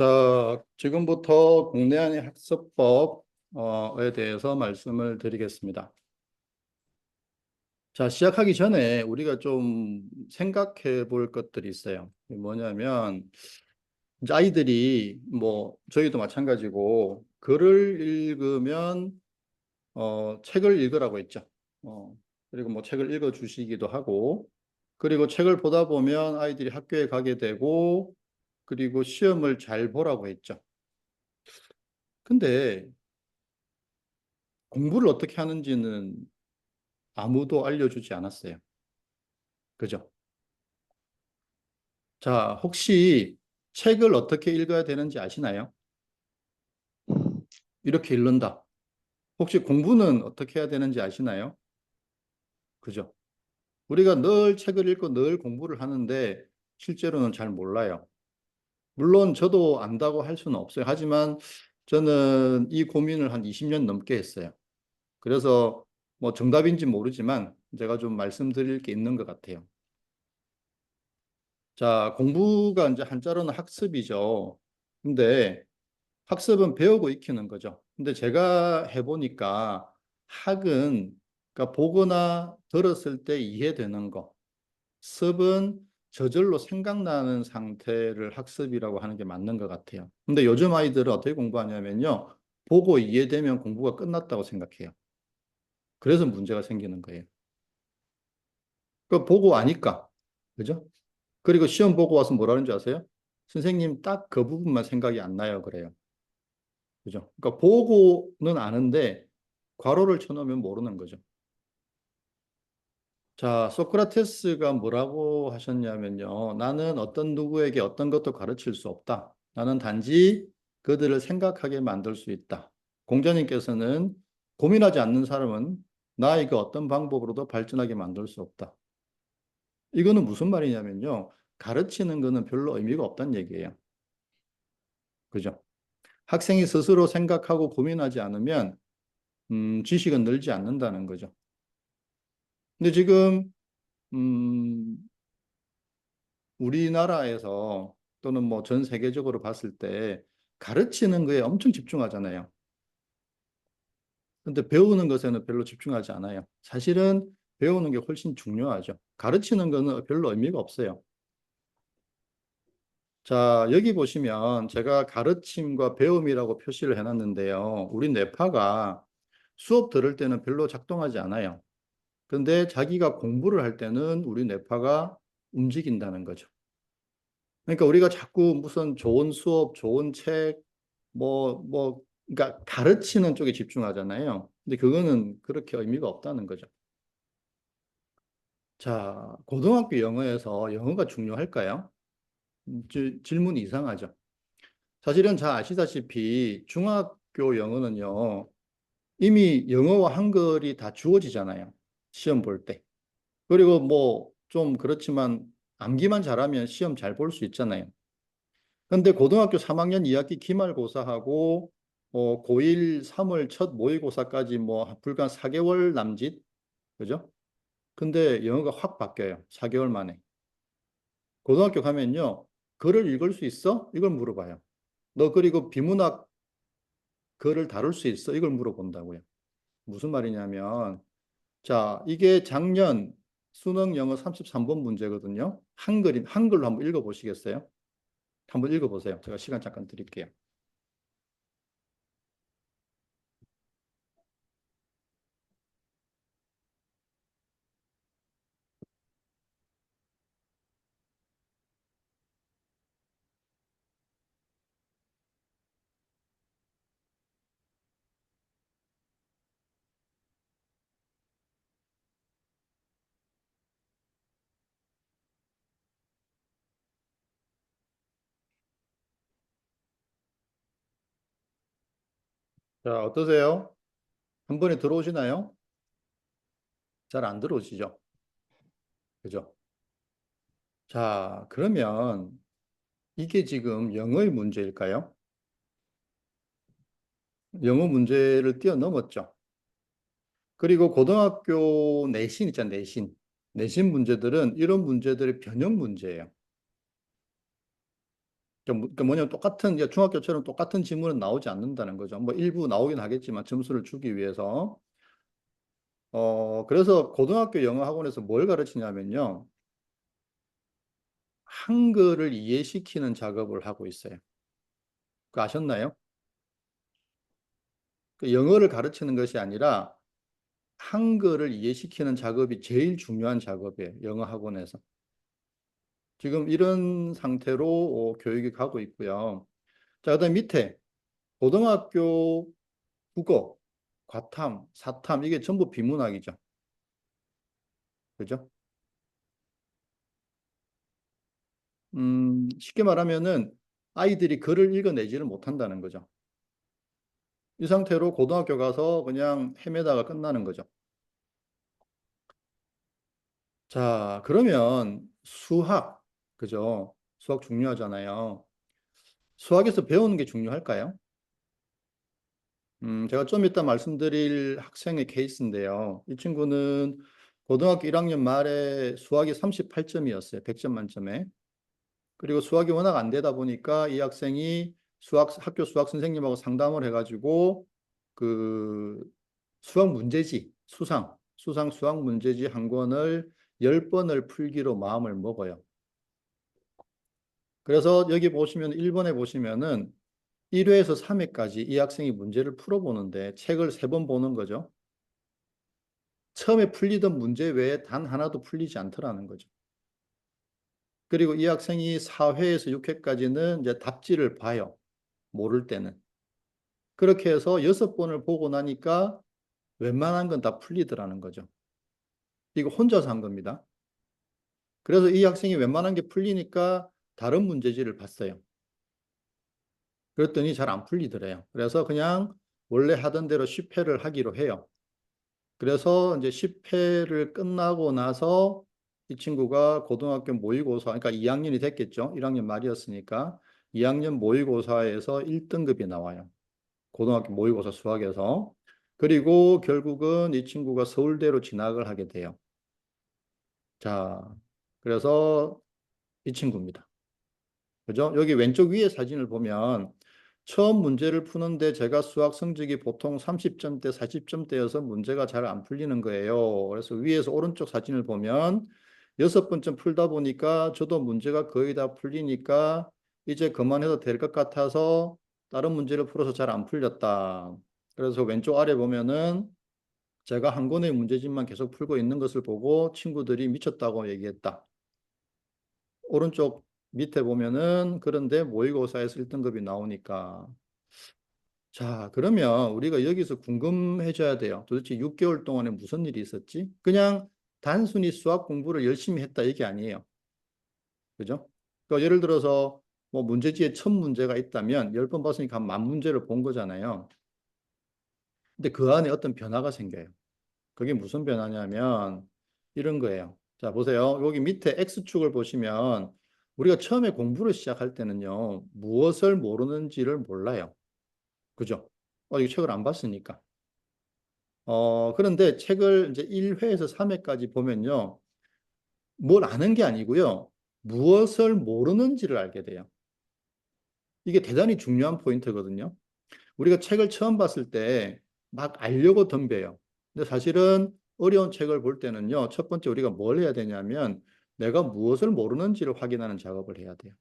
자, 지금부터 국내안의 학습법에 대해서 말씀을 드리겠습니다. 자, 시작하기 전에 우리가 좀 생각해 볼 것들이 있어요. 뭐냐면, 이제 아이들이, 저희도 마찬가지고, 글을 읽으면, 책을 읽으라고 했죠. 어, 그리고 책을 읽어 주시기도 하고, 그리고 책을 보다 보면 아이들이 학교에 가게 되고, 그리고 시험을 잘 보라고 했죠. 근데 공부를 어떻게 하는지는 아무도 알려주지 않았어요. 그죠? 자, 혹시 책을 어떻게 읽어야 되는지 아시나요? 이렇게 읽는다. 혹시 공부는 어떻게 해야 되는지 아시나요? 그죠? 우리가 늘 책을 읽고 늘 공부를 하는데 실제로는 잘 몰라요. 물론 저도 안다고 할 수는 없어요. 하지만 저는 이 고민을 한 20년 넘게 했어요. 그래서 정답인지 모르지만 제가 좀 말씀드릴 게 있는 것 같아요. 자, 공부가 이제 한자로는 학습이죠. 근데 학습은 배우고 익히는 거죠. 근데 제가 해보니까 학은 그러니까 보거나 들었을 때 이해되는 거, 습은 저절로 생각나는 상태를 학습이라고 하는 게 맞는 것 같아요. 근데 요즘 아이들은 어떻게 공부하냐면요. 보고 이해되면 공부가 끝났다고 생각해요. 그래서 문제가 생기는 거예요. 그 보고 아니까. 그죠? 그리고 시험 보고 와서 뭐라는 줄 아세요? 선생님 딱 그 부분만 생각이 안 나요. 그래요. 그죠? 그러니까 보고는 아는데 괄호를 쳐놓으면 모르는 거죠. 자, 소크라테스가 뭐라고 하셨냐면요. 나는 어떤 누구에게 어떤 것도 가르칠 수 없다. 나는 단지 그들을 생각하게 만들 수 있다. 공자님께서는 고민하지 않는 사람은 나에게 어떤 방법으로도 발전하게 만들 수 없다. 이거는 무슨 말이냐면요. 가르치는 거는 별로 의미가 없다는 얘기예요. 그죠? 학생이 스스로 생각하고 고민하지 않으면 지식은 늘지 않는다는 거죠. 근데 지금 음, 우리나라에서 또는 전 세계적으로 봤을 때 가르치는 거에 엄청 집중하잖아요. 근데 배우는 것에는 별로 집중하지 않아요. 사실은 배우는 게 훨씬 중요하죠. 가르치는 거는 별로 의미가 없어요. 자, 여기 보시면 제가 가르침과 배움이라고 표시를 해놨는데요. 우리 뇌파가 수업 들을 때는 별로 작동하지 않아요. 근데 자기가 공부를 할 때는 우리 뇌파가 움직인다는 거죠. 그러니까 우리가 자꾸 무슨 좋은 수업, 좋은 책, 그러니까 가르치는 쪽에 집중하잖아요. 근데 그거는 그렇게 의미가 없다는 거죠. 자, 고등학교 영어에서 영어가 중요할까요? 질문이 이상하죠. 사실은 잘 아시다시피 중학교 영어는요, 이미 영어와 한글이 다 주어지잖아요. 시험 볼 때. 그리고 좀 그렇지만 암기만 잘하면 시험 잘 볼 수 있잖아요. 근데 고등학교 3학년 2학기 기말고사하고 고1 3월 첫 모의고사까지 불과 4개월 남짓, 그죠? 근데 영어가 확 바뀌어요. 4개월 만에. 고등학교 가면요. 글을 읽을 수 있어? 이걸 물어봐요. 너 그리고 비문학 글을 다룰 수 있어? 이걸 물어본다고요. 무슨 말이냐면 자, 이게 작년 수능 영어 33번 문제거든요. 한글로 한번 읽어보시겠어요? 한번 읽어보세요. 제가 시간 잠깐 드릴게요. 자, 어떠세요? 한 번에 들어오시나요? 잘 안 들어오시죠? 그죠? 자, 그러면 이게 지금 영어의 문제일까요? 영어 문제를 뛰어넘었죠. 그리고 고등학교 내신 있잖아요, 내신. 내신 문제들은 이런 문제들의 변형 문제예요. 그러니까 뭐냐면 똑같은, 이제 중학교처럼 똑같은 지문은 나오지 않는다는 거죠. 뭐 일부 나오긴 하겠지만 점수를 주기 위해서. 그래서 고등학교 영어 학원에서 뭘 가르치냐면요. 한글을 이해시키는 작업을 하고 있어요. 그 아셨나요? 그 영어를 가르치는 것이 아니라 한글을 이해시키는 작업이 제일 중요한 작업이에요. 영어 학원에서. 지금 이런 상태로 교육이 가고 있고요. 자, 그다음 밑에 고등학교 국어, 과탐, 사탐 이게 전부 비문학이죠. 그죠? 쉽게 말하면은 아이들이 글을 읽어내지를 못한다는 거죠. 이 상태로 고등학교 가서 그냥 헤매다가 끝나는 거죠. 자, 그러면 수학, 그죠? 수학 중요하잖아요. 수학에서 배우는 게 중요할까요? 제가 좀 이따 말씀드릴 학생의 케이스인데요. 이 친구는 고등학교 1학년 말에 수학이 38점이었어요. 100점 만점에. 그리고 수학이 워낙 안 되다 보니까 이 학생이 학교 수학 선생님하고 상담을 해가지고 그 수학 문제지, 수상 수학 문제지 한 권을 10번을 풀기로 마음을 먹어요. 그래서 여기 보시면 1번에 보시면은 1회에서 3회까지 이 학생이 문제를 풀어보는데 책을 3번 보는 거죠. 처음에 풀리던 문제 외에 단 하나도 풀리지 않더라는 거죠. 그리고 이 학생이 4회에서 6회까지는 이제 답지를 봐요. 모를 때는. 그렇게 해서 6번을 보고 나니까 웬만한 건 다 풀리더라는 거죠. 이거 혼자서 한 겁니다. 그래서 이 학생이 웬만한 게 풀리니까 다른 문제지를 봤어요. 그랬더니 잘 안 풀리더래요. 그래서 그냥 원래 하던 대로 10회를 하기로 해요. 그래서 이제 10회를 끝나고 나서 이 친구가 고등학교 모의고사, 그러니까 2학년이 됐겠죠. 1학년 말이었으니까 2학년 모의고사에서 1등급이 나와요. 고등학교 모의고사 수학에서. 그리고 결국은 이 친구가 서울대로 진학을 하게 돼요. 자, 그래서 이 친구입니다. 그죠? 여기 왼쪽 위에 사진을 보면 처음 문제를 푸는데 제가 수학 성적이 보통 30점대, 40점대여서 문제가 잘 안 풀리는 거예요. 그래서 위에서 오른쪽 사진을 보면 6번쯤 풀다 보니까 저도 문제가 거의 다 풀리니까 이제 그만해도 될 것 같아서 다른 문제를 풀어서 잘 안 풀렸다. 그래서 왼쪽 아래 보면은 제가 한 권의 문제집만 계속 풀고 있는 것을 보고 친구들이 미쳤다고 얘기했다. 오른쪽 밑에 보면은 그런데 모의고사에서 1등급이 나오니까 자, 그러면 우리가 여기서 궁금해져야 돼요. 도대체 6개월 동안에 무슨 일이 있었지? 그냥 단순히 수학 공부를 열심히 했다 이게 아니에요. 그죠? 그러니까 예를 들어서 뭐 문제지에 1000문제가 있다면 10번 봤으니까 한 10,000문제를 본 거잖아요. 근데 그 안에 어떤 변화가 생겨요. 그게 무슨 변화냐면 이런 거예요. 자, 보세요. 여기 밑에 X축을 보시면 우리가 처음에 공부를 시작할 때는요, 무엇을 모르는지를 몰라요. 그죠? 이거 책을 안 봤으니까. 그런데 책을 이제 1회에서 3회까지 보면요, 뭘 아는 게 아니고요, 무엇을 모르는지를 알게 돼요. 이게 대단히 중요한 포인트거든요. 우리가 책을 처음 봤을 때 막 알려고 덤벼요. 근데 사실은 어려운 책을 볼 때는요, 첫 번째 우리가 뭘 해야 되냐면 내가 무엇을 모르는지를 확인하는 작업을 해야 돼요.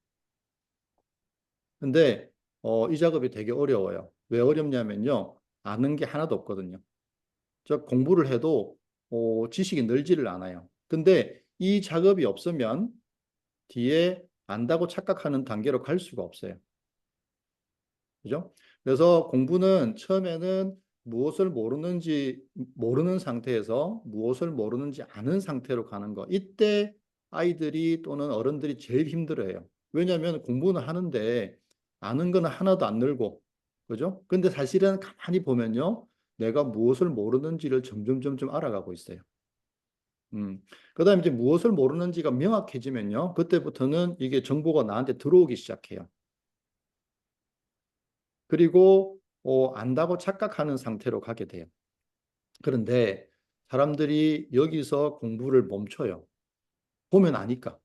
근데 이 작업이 되게 어려워요. 왜 어렵냐면요, 아는 게 하나도 없거든요. 저 공부를 해도 지식이 늘지를 않아요. 근데 이 작업이 없으면 뒤에 안다고 착각하는 단계로 갈 수가 없어요. 그죠? 그래서 공부는 처음에는 무엇을 모르는지 모르는 상태에서 무엇을 모르는지 아는 상태로 가는 거. 이때 아이들이 또는 어른들이 제일 힘들어요. 왜냐하면 공부는 하는데 아는 거는 하나도 안 늘고, 그죠? 근데 사실은 가만히 보면요, 내가 무엇을 모르는지를 점점 알아가고 있어요. 그다음에 이제 무엇을 모르는지가 명확해지면요, 그때부터는 이게 정보가 나한테 들어오기 시작해요. 그리고 안다고 착각하는 상태로 가게 돼요. 그런데 사람들이 여기서 공부를 멈춰요. 보면 아니까.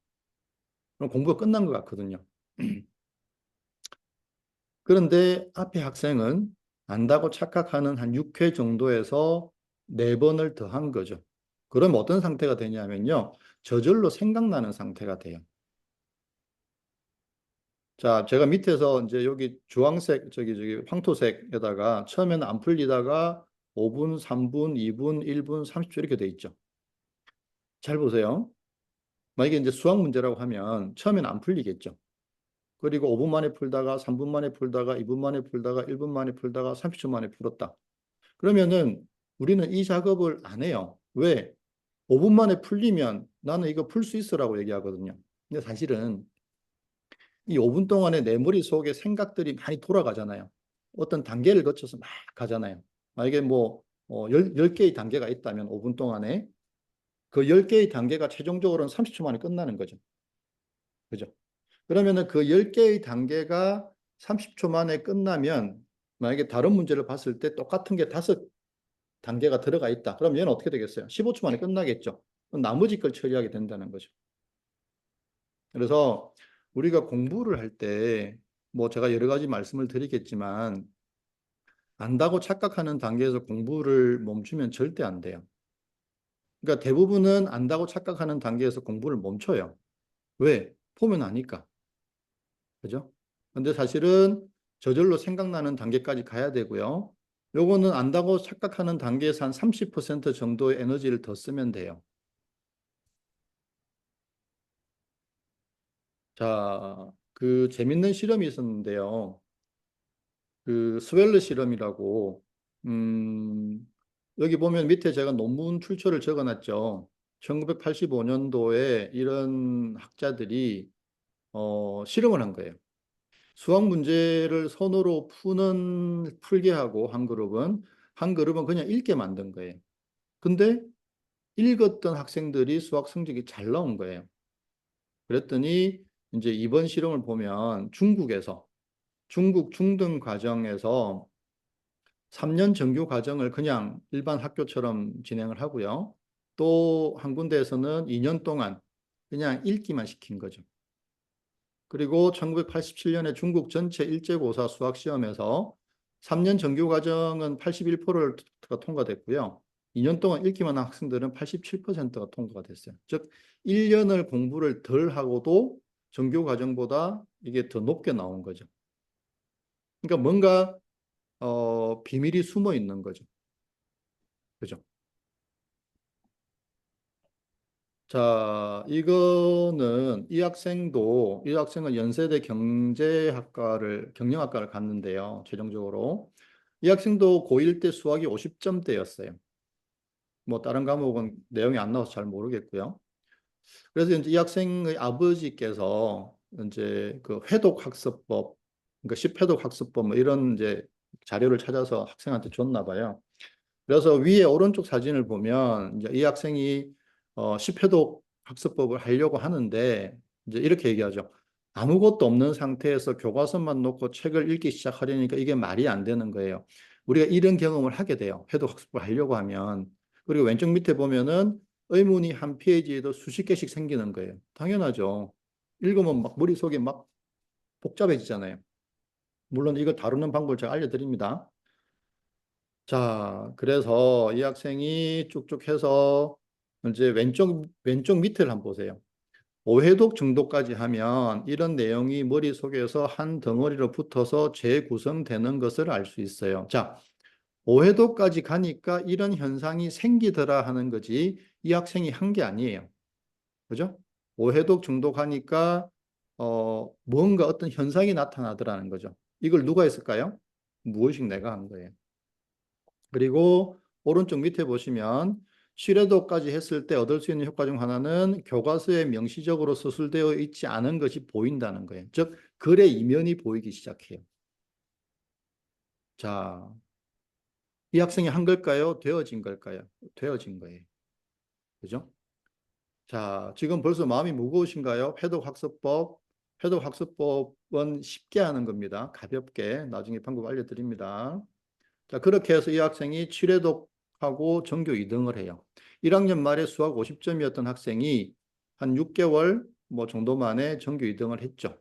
그럼 공부가 끝난 것 같거든요. 그런데 앞에 학생은 안다고 착각하는 한 6회 정도에서 4번을 더한 거죠. 그럼 어떤 상태가 되냐면요. 저절로 생각나는 상태가 돼요. 자, 제가 밑에서 이제 여기 주황색, 저기 황토색에다가 처음에는 안 풀리다가 5분, 3분, 2분, 1분, 30초 이렇게 돼 있죠. 잘 보세요. 만약에 이제 수학 문제라고 하면 처음에는 안 풀리겠죠. 그리고 5분 만에 풀다가 3분 만에 풀다가 2분 만에 풀다가 1분 만에 풀다가 30초 만에 풀었다. 그러면은 우리는 이 작업을 안 해요. 왜? 5분 만에 풀리면 나는 이거 풀 수 있어라고 얘기하거든요. 근데 사실은 이 5분 동안에 내 머릿속에 생각들이 많이 돌아가잖아요. 어떤 단계를 거쳐서 막 가잖아요. 만약에 뭐 10개의 단계가 있다면 5분 동안에 그 10개의 단계가 최종적으로는 30초 만에 끝나는 거죠. 그죠? 그러면은 그 10개의 단계가 30초 만에 끝나면 만약에 다른 문제를 봤을 때 똑같은 게 5단계가 들어가 있다. 그럼 얘는 어떻게 되겠어요? 15초 만에 끝나겠죠. 그럼 나머지 걸 처리하게 된다는 거죠. 그래서 우리가 공부를 할 때 뭐 제가 여러 가지 말씀을 드리겠지만 안다고 착각하는 단계에서 공부를 멈추면 절대 안 돼요. 그러니까 대부분은 안다고 착각하는 단계에서 공부를 멈춰요. 왜? 보면 아니까. 그죠? 근데 사실은 저절로 생각나는 단계까지 가야 되고요. 요거는 안다고 착각하는 단계에서 한 30% 정도의 에너지를 더 쓰면 돼요. 자, 그 재밌는 실험이 있었는데요. 그 스웰르 실험이라고, 여기 보면 밑에 제가 논문 출처를 적어놨죠. 1985년도에 이런 학자들이 실험을 한 거예요. 수학 문제를 손으로 풀게 하고 한 그룹은 그냥 읽게 만든 거예요. 근데 읽었던 학생들이 수학 성적이 잘 나온 거예요. 그랬더니 이제 이번 실험을 보면 중국 중등 과정에서 3년 정규 과정을 그냥 일반 학교처럼 진행을 하고요. 또 한 군데에서는 2년 동안 그냥 읽기만 시킨 거죠. 그리고 1987년에 중국 전체 일제고사 수학 시험에서 3년 정규 과정은 81%가 통과됐고요. 2년 동안 읽기만 한 학생들은 87%가 통과가 됐어요. 즉, 1년을 공부를 덜 하고도 정규 과정보다 이게 더 높게 나온 거죠. 그러니까 뭔가 비밀이 숨어 있는 거죠. 그죠? 자, 이 학생은 연세대 경영학과를 갔는데요. 최종적으로. 이 학생도 고1 때 수학이 50점대였어요. 뭐 다른 과목은 내용이 안 나와서 잘 모르겠고요. 그래서 이제 이 학생의 아버지께서 이제 그 회독 학습법, 그러니까 10회독 학습법 뭐 이런 이제 자료를 찾아서 학생한테 줬나 봐요. 그래서 위에 오른쪽 사진을 보면 이제 이 학생이 10회독 학습법을 하려고 하는데 이제 이렇게 얘기하죠. 아무것도 없는 상태에서 교과서만 놓고 책을 읽기 시작하려니까 이게 말이 안 되는 거예요. 우리가 이런 경험을 하게 돼요. 회독 학습을 하려고 하면. 그리고 왼쪽 밑에 보면은 의문이 한 페이지에도 수십 개씩 생기는 거예요. 당연하죠. 읽으면 막 머릿속에 막 복잡해지잖아요. 물론 이거 다루는 방법을 제가 알려드립니다. 자, 그래서 이 학생이 쭉쭉 해서 이제 왼쪽 밑을 한번 보세요. 오해독 정도까지 하면 이런 내용이 머릿속에서 한 덩어리로 붙어서 재구성되는 것을 알 수 있어요. 자, 오해독까지 가니까 이런 현상이 생기더라 하는 거지 이 학생이 한 게 아니에요. 그죠? 오해독 정도 가니까 뭔가 어떤 현상이 나타나더라는 거죠. 이걸 누가 했을까요? 무의식 내가 한 거예요. 그리고 오른쪽 밑에 보시면 실외도까지 했을 때 얻을 수 있는 효과 중 하나는 교과서에 명시적으로 서술되어 있지 않은 것이 보인다는 거예요. 즉, 글의 이면이 보이기 시작해요. 자, 이 학생이 한 걸까요? 되어진 걸까요? 되어진 거예요. 그죠? 자, 지금 벌써 마음이 무거우신가요? 회독학습법은 쉽게 하는 겁니다. 가볍게. 나중에 방법 알려드립니다. 자, 그렇게 해서 이 학생이 7회독하고 전교 2등을 해요. 1학년 말에 수학 50점이었던 학생이 한 6개월 뭐 정도 만에 전교 2등을 했죠.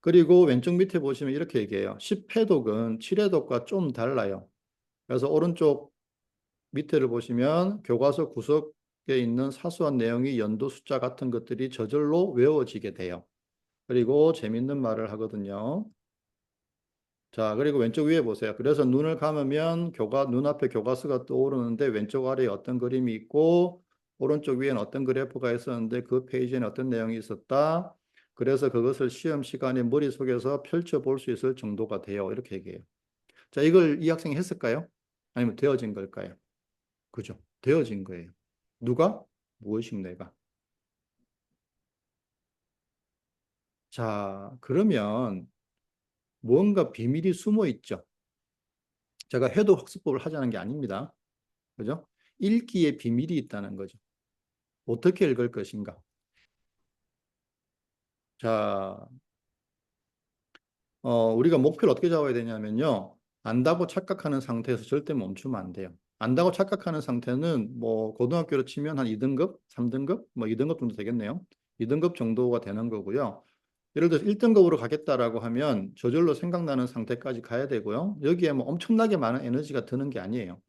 그리고 왼쪽 밑에 보시면 이렇게 얘기해요. 10회독은 7회독과 좀 달라요. 그래서 오른쪽 밑에를 보시면 교과서 구석에 있는 사소한 내용이 연도 숫자 같은 것들이 저절로 외워지게 돼요. 그리고 재밌는 말을 하거든요. 자, 그리고 왼쪽 위에 보세요. 그래서 눈을 감으면 눈앞에 교과서가 떠오르는데 왼쪽 아래에 어떤 그림이 있고 오른쪽 위에는 어떤 그래프가 있었는데 그 페이지에는 어떤 내용이 있었다. 그래서 그것을 시험 시간에 머릿속에서 펼쳐볼 수 있을 정도가 돼요. 이렇게 얘기해요. 자, 이걸 이 학생이 했을까요? 아니면 되어진 걸까요? 그죠? 되어진 거예요. 누가? 무의식 뇌가. 자, 그러면 무언가 비밀이 숨어 있죠. 제가 해도 학습법을 하자는 게 아닙니다. 그죠? 읽기에 비밀이 있다는 거죠. 어떻게 읽을 것인가? 자, 우리가 목표를 어떻게 잡아야 되냐면요. 안다고 착각하는 상태에서 절대 멈추면 안 돼요. 안다고 착각하는 상태는 뭐 고등학교로 치면 한 2등급, 3등급, 뭐 2등급 정도 되겠네요. 2등급 정도가 되는 거고요. 예를 들어서 1등급으로 가겠다라고 하면 저절로 생각나는 상태까지 가야 되고요. 여기에 뭐 엄청나게 많은 에너지가 드는 게 아니에요.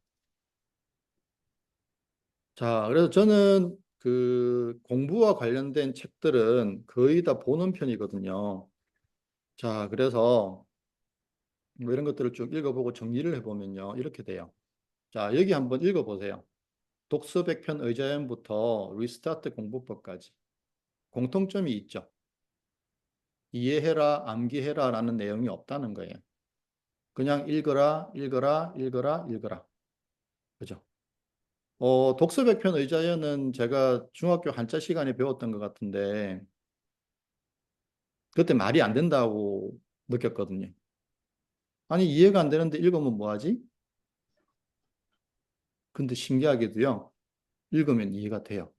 자, 그래서 저는 그 공부와 관련된 책들은 거의 다 보는 편이거든요. 자, 그래서 뭐 이런 것들을 쭉 읽어보고 정리를 해보면요. 이렇게 돼요. 자, 여기 한번 읽어보세요. 독서 100편 의자연부터 리스타트 공부법까지 공통점이 있죠. 이해해라, 암기해라 라는 내용이 없다는 거예요. 그냥 읽어라, 읽어라, 읽어라, 읽어라. 그죠? 독서 100편 의자연은 제가 중학교 한자 시간에 배웠던 것 같은데 그때 말이 안 된다고 느꼈거든요. 아니, 이해가 안 되는데 읽으면 뭐하지? 근데 신기하게도요, 읽으면 이해가 돼요.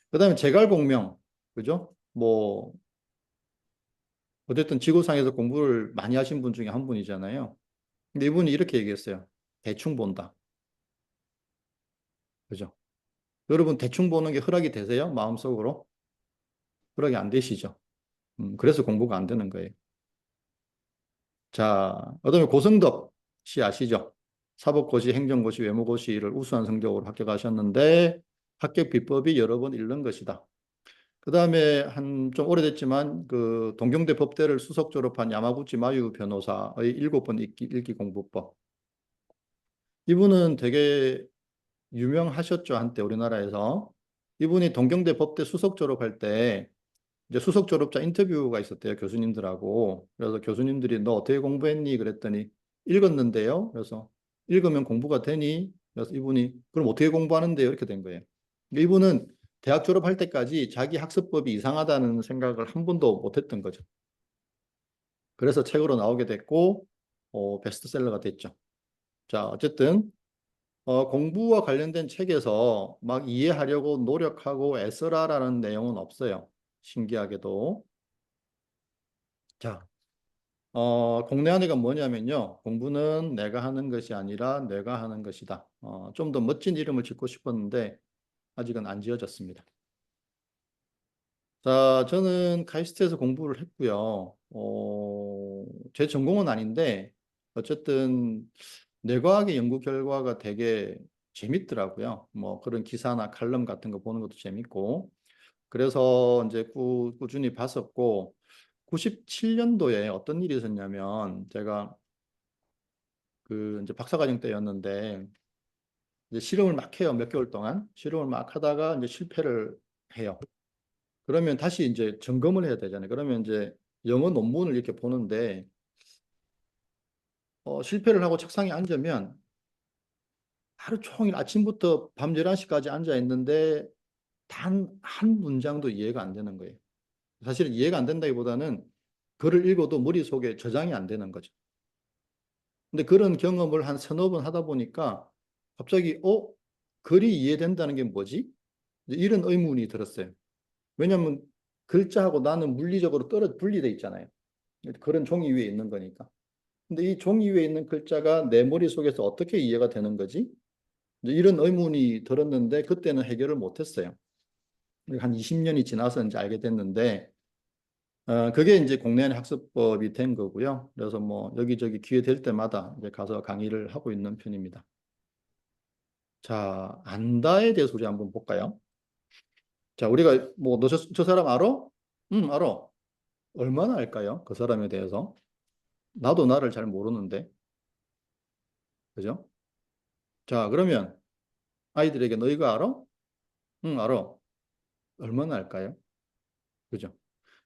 그 다음에 제갈공명, 그죠? 뭐, 어쨌든 지구상에서 공부를 많이 하신 분 중에 한 분이잖아요. 근데 이분이 이렇게 얘기했어요. 대충 본다. 그죠? 여러분, 대충 보는 게 허락이 되세요? 마음속으로? 허락이 안 되시죠? 그래서 공부가 안 되는 거예요. 자, 그다음에 고승덕 씨 아시죠? 사법고시, 행정고시, 외무고시를 우수한 성적으로 합격하셨는데 합격 비법이 여러 번 잃는 것이다. 그다음에 한 좀 오래됐지만 그 동경대 법대를 수석 졸업한 야마구치 마유 변호사의 7번 읽기 공부법. 이분은 되게 유명하셨죠, 한때 우리나라에서. 이분이 동경대 법대 수석 졸업할 때 이제 수석 졸업자 인터뷰가 있었대요, 교수님들하고. 그래서 교수님들이 너 어떻게 공부했니? 그랬더니 읽었는데요. 그래서 읽으면 공부가 되니? 그래서 이분이 그럼 어떻게 공부하는데요? 이렇게 된 거예요. 그러니까 이분은 대학 졸업할 때까지 자기 학습법이 이상하다는 생각을 한 번도 못 했던 거죠. 그래서 책으로 나오게 됐고, 베스트셀러가 됐죠. 자, 어쨌든, 공부와 관련된 책에서 막 이해하려고 노력하고 애써라라는 내용은 없어요. 신기하게도. 자, 공내 한의가 뭐냐면요. 공부는 내가 하는 것이 아니라 내가 하는 것이다. 좀 더 멋진 이름을 짓고 싶었는데 아직은 안 지어졌습니다. 자, 저는 카이스트에서 공부를 했고요. 제 전공은 아닌데 어쨌든 뇌과학의 연구 결과가 되게 재밌더라고요. 뭐 그런 기사나 칼럼 같은 거 보는 것도 재밌고. 그래서 이제 꾸준히 봤었고 97년도에 어떤 일이 있었냐면 제가 그 이제 박사과정 때였는데 이제 실험을 막 해요. 몇 개월 동안 실험을 막 하다가 이제 실패를 해요. 그러면 다시 이제 점검을 해야 되잖아요. 그러면 이제 영어 논문을 이렇게 보는데 실패를 하고 책상에 앉으면 하루 종일 아침부터 밤 11시까지 앉아 있는데 단 한 문장도 이해가 안 되는 거예요. 사실은 이해가 안 된다기보다는 글을 읽어도 머릿속에 저장이 안 되는 거죠. 근데 그런 경험을 한 서너 번 하다 보니까 갑자기 글이 이해된다는 게 뭐지? 이런 의문이 들었어요. 왜냐하면 글자하고 나는 물리적으로 분리돼 있잖아요. 그런 종이 위에 있는 거니까. 근데 이 종이 위에 있는 글자가 내 머릿속에서 어떻게 이해가 되는 거지? 이런 의문이 들었는데 그때는 해결을 못했어요. 한 20년이 지나서 이제 알게 됐는데 그게 이제 공내한 학습법이 된 거고요. 그래서 뭐 여기저기 기회 될 때마다 이제 가서 강의를 하고 있는 편입니다. 자, 안다에 대해서 우리 한번 볼까요? 자, 우리가 뭐 너 저 사람 알아? 응, 알아. 얼마나 알까요? 그 사람에 대해서. 나도 나를 잘 모르는데. 그죠? 자, 그러면 아이들에게 너 이거 알아? 응, 알아. 얼마나 알까요? 그죠?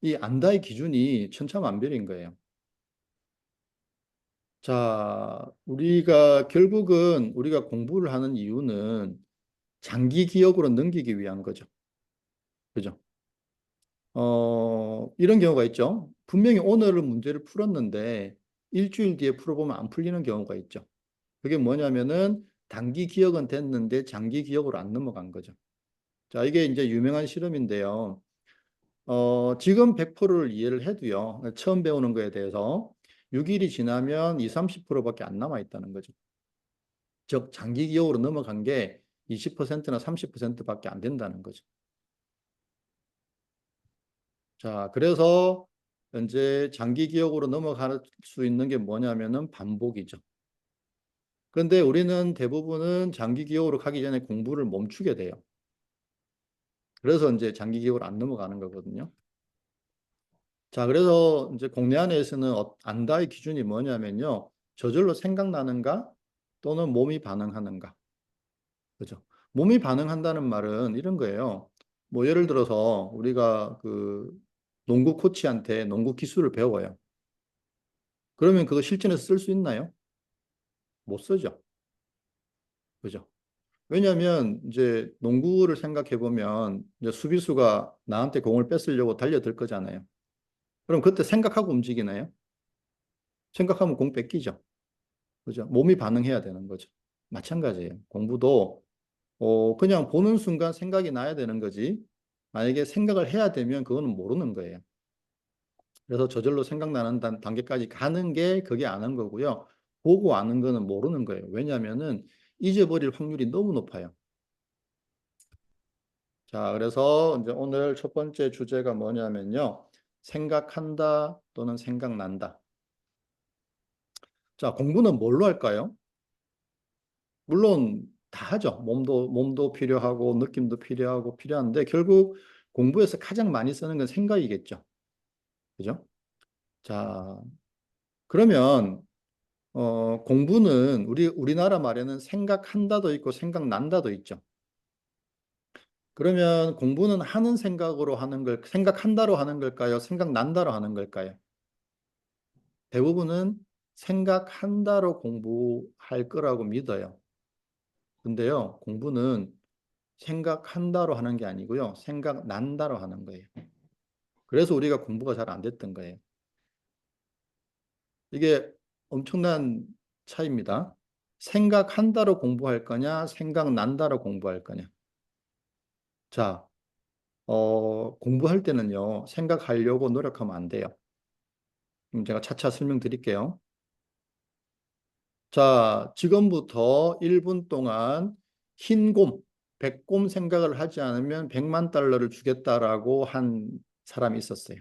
이 안다의 기준이 천차만별인 거예요. 자, 우리가 결국은 우리가 공부를 하는 이유는 장기 기억으로 넘기기 위한 거죠. 그죠? 이런 경우가 있죠. 분명히 오늘 문제를 풀었는데 일주일 뒤에 풀어보면 안 풀리는 경우가 있죠. 그게 뭐냐면은 단기 기억은 됐는데 장기 기억으로 안 넘어간 거죠. 자, 이게 이제 유명한 실험인데요. 지금 100%를 이해를 해도요. 처음 배우는 거에 대해서 6일이 지나면 20, 30%밖에 안 남아 있다는 거죠. 즉, 장기 기억으로 넘어간 게 20%나 30%밖에 안 된다는 거죠. 자, 그래서 현재 장기 기억으로 넘어갈 수 있는 게 뭐냐면은 반복이죠. 그런데 우리는 대부분은 장기 기억으로 가기 전에 공부를 멈추게 돼요. 그래서 이제 장기 기억으로 안 넘어가는 거거든요. 자, 그래서 이제 공내 안에서는 안다의 기준이 뭐냐면요. 저절로 생각나는가 또는 몸이 반응하는가. 그죠? 몸이 반응한다는 말은 이런 거예요. 뭐 예를 들어서 우리가 그 농구 코치한테 농구 기술을 배워요. 그러면 그거 실전에서 쓸 수 있나요? 못 쓰죠. 그죠? 왜냐하면 이제 농구를 생각해 보면 이제 수비수가 나한테 공을 뺏으려고 달려들 거잖아요. 그럼 그때 생각하고 움직이나요? 생각하면 공 뺏기죠. 그죠? 몸이 반응해야 되는 거죠. 마찬가지예요. 공부도 그냥 보는 순간 생각이 나야 되는 거지. 만약에 생각을 해야 되면 그거는 모르는 거예요. 그래서 저절로 생각나는 단계까지 가는 게 그게 아는 거고요. 보고 아는 거는 모르는 거예요. 왜냐하면은 잊어버릴 확률이 너무 높아요. 자, 그래서 이제 오늘 첫 번째 주제가 뭐냐면요. 생각한다 또는 생각난다. 자, 공부는 뭘로 할까요? 물론 다 하죠. 몸도 필요하고 느낌도 필요하고 필요한데 결국 공부에서 가장 많이 쓰는 건 생각이겠죠. 그죠? 자, 그러면 공부는 우리나라 말에는 생각한다도 있고 생각난다도 있죠. 그러면 공부는 하는 생각으로 하는 걸 생각한다로 하는 걸까요? 생각난다로 하는 걸까요? 대부분은 생각한다로 공부할 거라고 믿어요. 근데요, 공부는 생각한다로 하는 게 아니고요, 생각난다로 하는 거예요. 그래서 우리가 공부가 잘 안 됐던 거예요. 이게 엄청난 차이입니다. 생각한다로 공부할 거냐, 생각난다로 공부할 거냐. 자, 공부할 때는요, 생각하려고 노력하면 안 돼요. 그럼 제가 차차 설명드릴게요. 자, 지금부터 1분 동안 흰 곰, 백곰 생각을 하지 않으면 100만 달러를 주겠다라고 한 사람이 있었어요.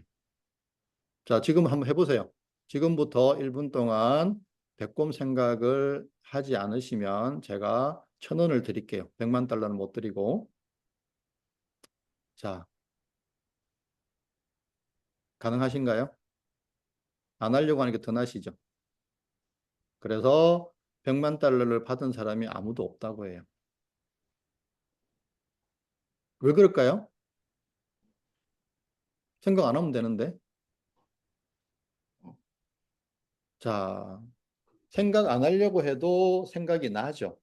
자, 지금 한번 해보세요. 지금부터 1분 동안 백곰 생각을 하지 않으시면 제가 1,000원을 드릴게요. 100만 달러는 못 드리고. 자, 가능하신가요? 안 하려고 하는 게 더 나시죠? 그래서 100만 달러를 받은 사람이 아무도 없다고 해요. 왜 그럴까요? 생각 안 하면 되는데. 자, 생각 안 하려고 해도 생각이 나죠.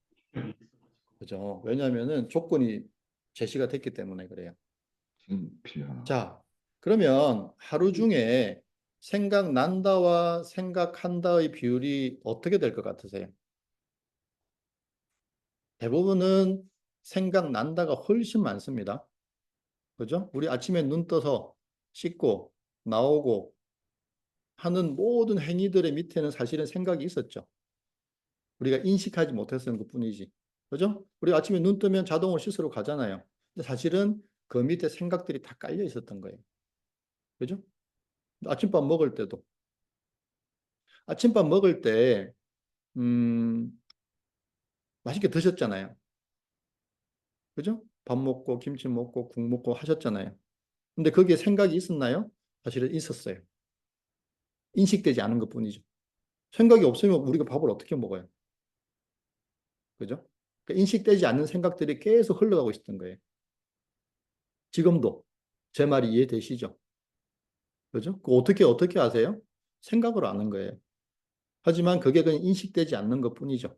그죠? 왜냐하면은 조건이 제시가 됐기 때문에 그래요. 필요하. 자, 그러면 하루 중에 생각난다와 생각한다의 비율이 어떻게 될 것 같으세요? 대부분은 생각난다가 훨씬 많습니다. 그죠? 우리 아침에 눈 떠서 씻고 나오고 하는 모든 행위들의 밑에는 사실은 생각이 있었죠. 우리가 인식하지 못했던 것뿐이지. 그죠? 우리가 아침에 눈 뜨면 자동으로 씻으러 가잖아요. 근데 사실은 그 밑에 생각들이 다 깔려 있었던 거예요. 그죠? 아침밥 먹을 때도. 아침밥 먹을 때, 음, 맛있게 드셨잖아요. 그죠? 밥 먹고, 김치 먹고, 국 먹고 하셨잖아요. 근데 거기에 생각이 있었나요? 사실은 있었어요. 인식되지 않은 것뿐이죠. 생각이 없으면 우리가 밥을 어떻게 먹어요? 그죠? 그러니까 인식되지 않는 생각들이 계속 흘러가고 있었던 거예요. 지금도. 제 말이 이해되시죠? 그죠? 그 어떻게 아세요? 생각으로 아는 거예요. 하지만 그게 그냥 인식되지 않는 것뿐이죠.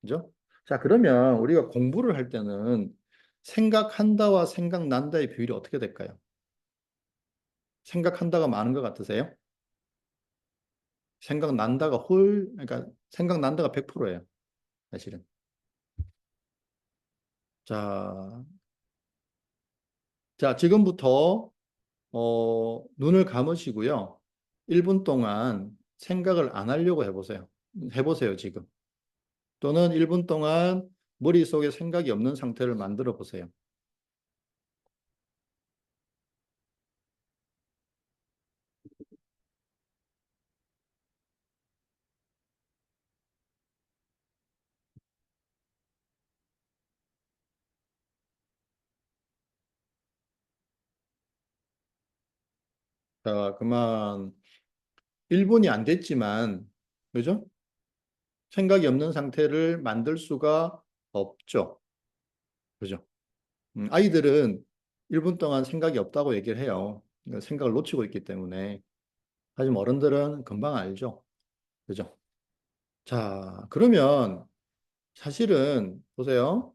그죠? 자, 그러면 우리가 공부를 할 때는 생각한다와 생각난다의 비율이 어떻게 될까요? 생각한다가 많은 것 같으세요? 생각난다가 그러니까 생각난다가 100%예요. 사실은. 자, 자, 지금부터 눈을 감으시고요. 1분 동안 생각을 안 하려고 해보세요. 해보세요, 지금. 또는 1분 동안 머릿속에 생각이 없는 상태를 만들어 보세요. 자, 그만 1분이 안 됐지만, 그죠? 생각이 없는 상태를 만들 수가 없죠. 그죠? 아이들은 1분 동안 생각이 없다고 얘기를 해요. 생각을 놓치고 있기 때문에. 하지만 어른들은 금방 알죠. 그죠? 자, 그러면 사실은 보세요.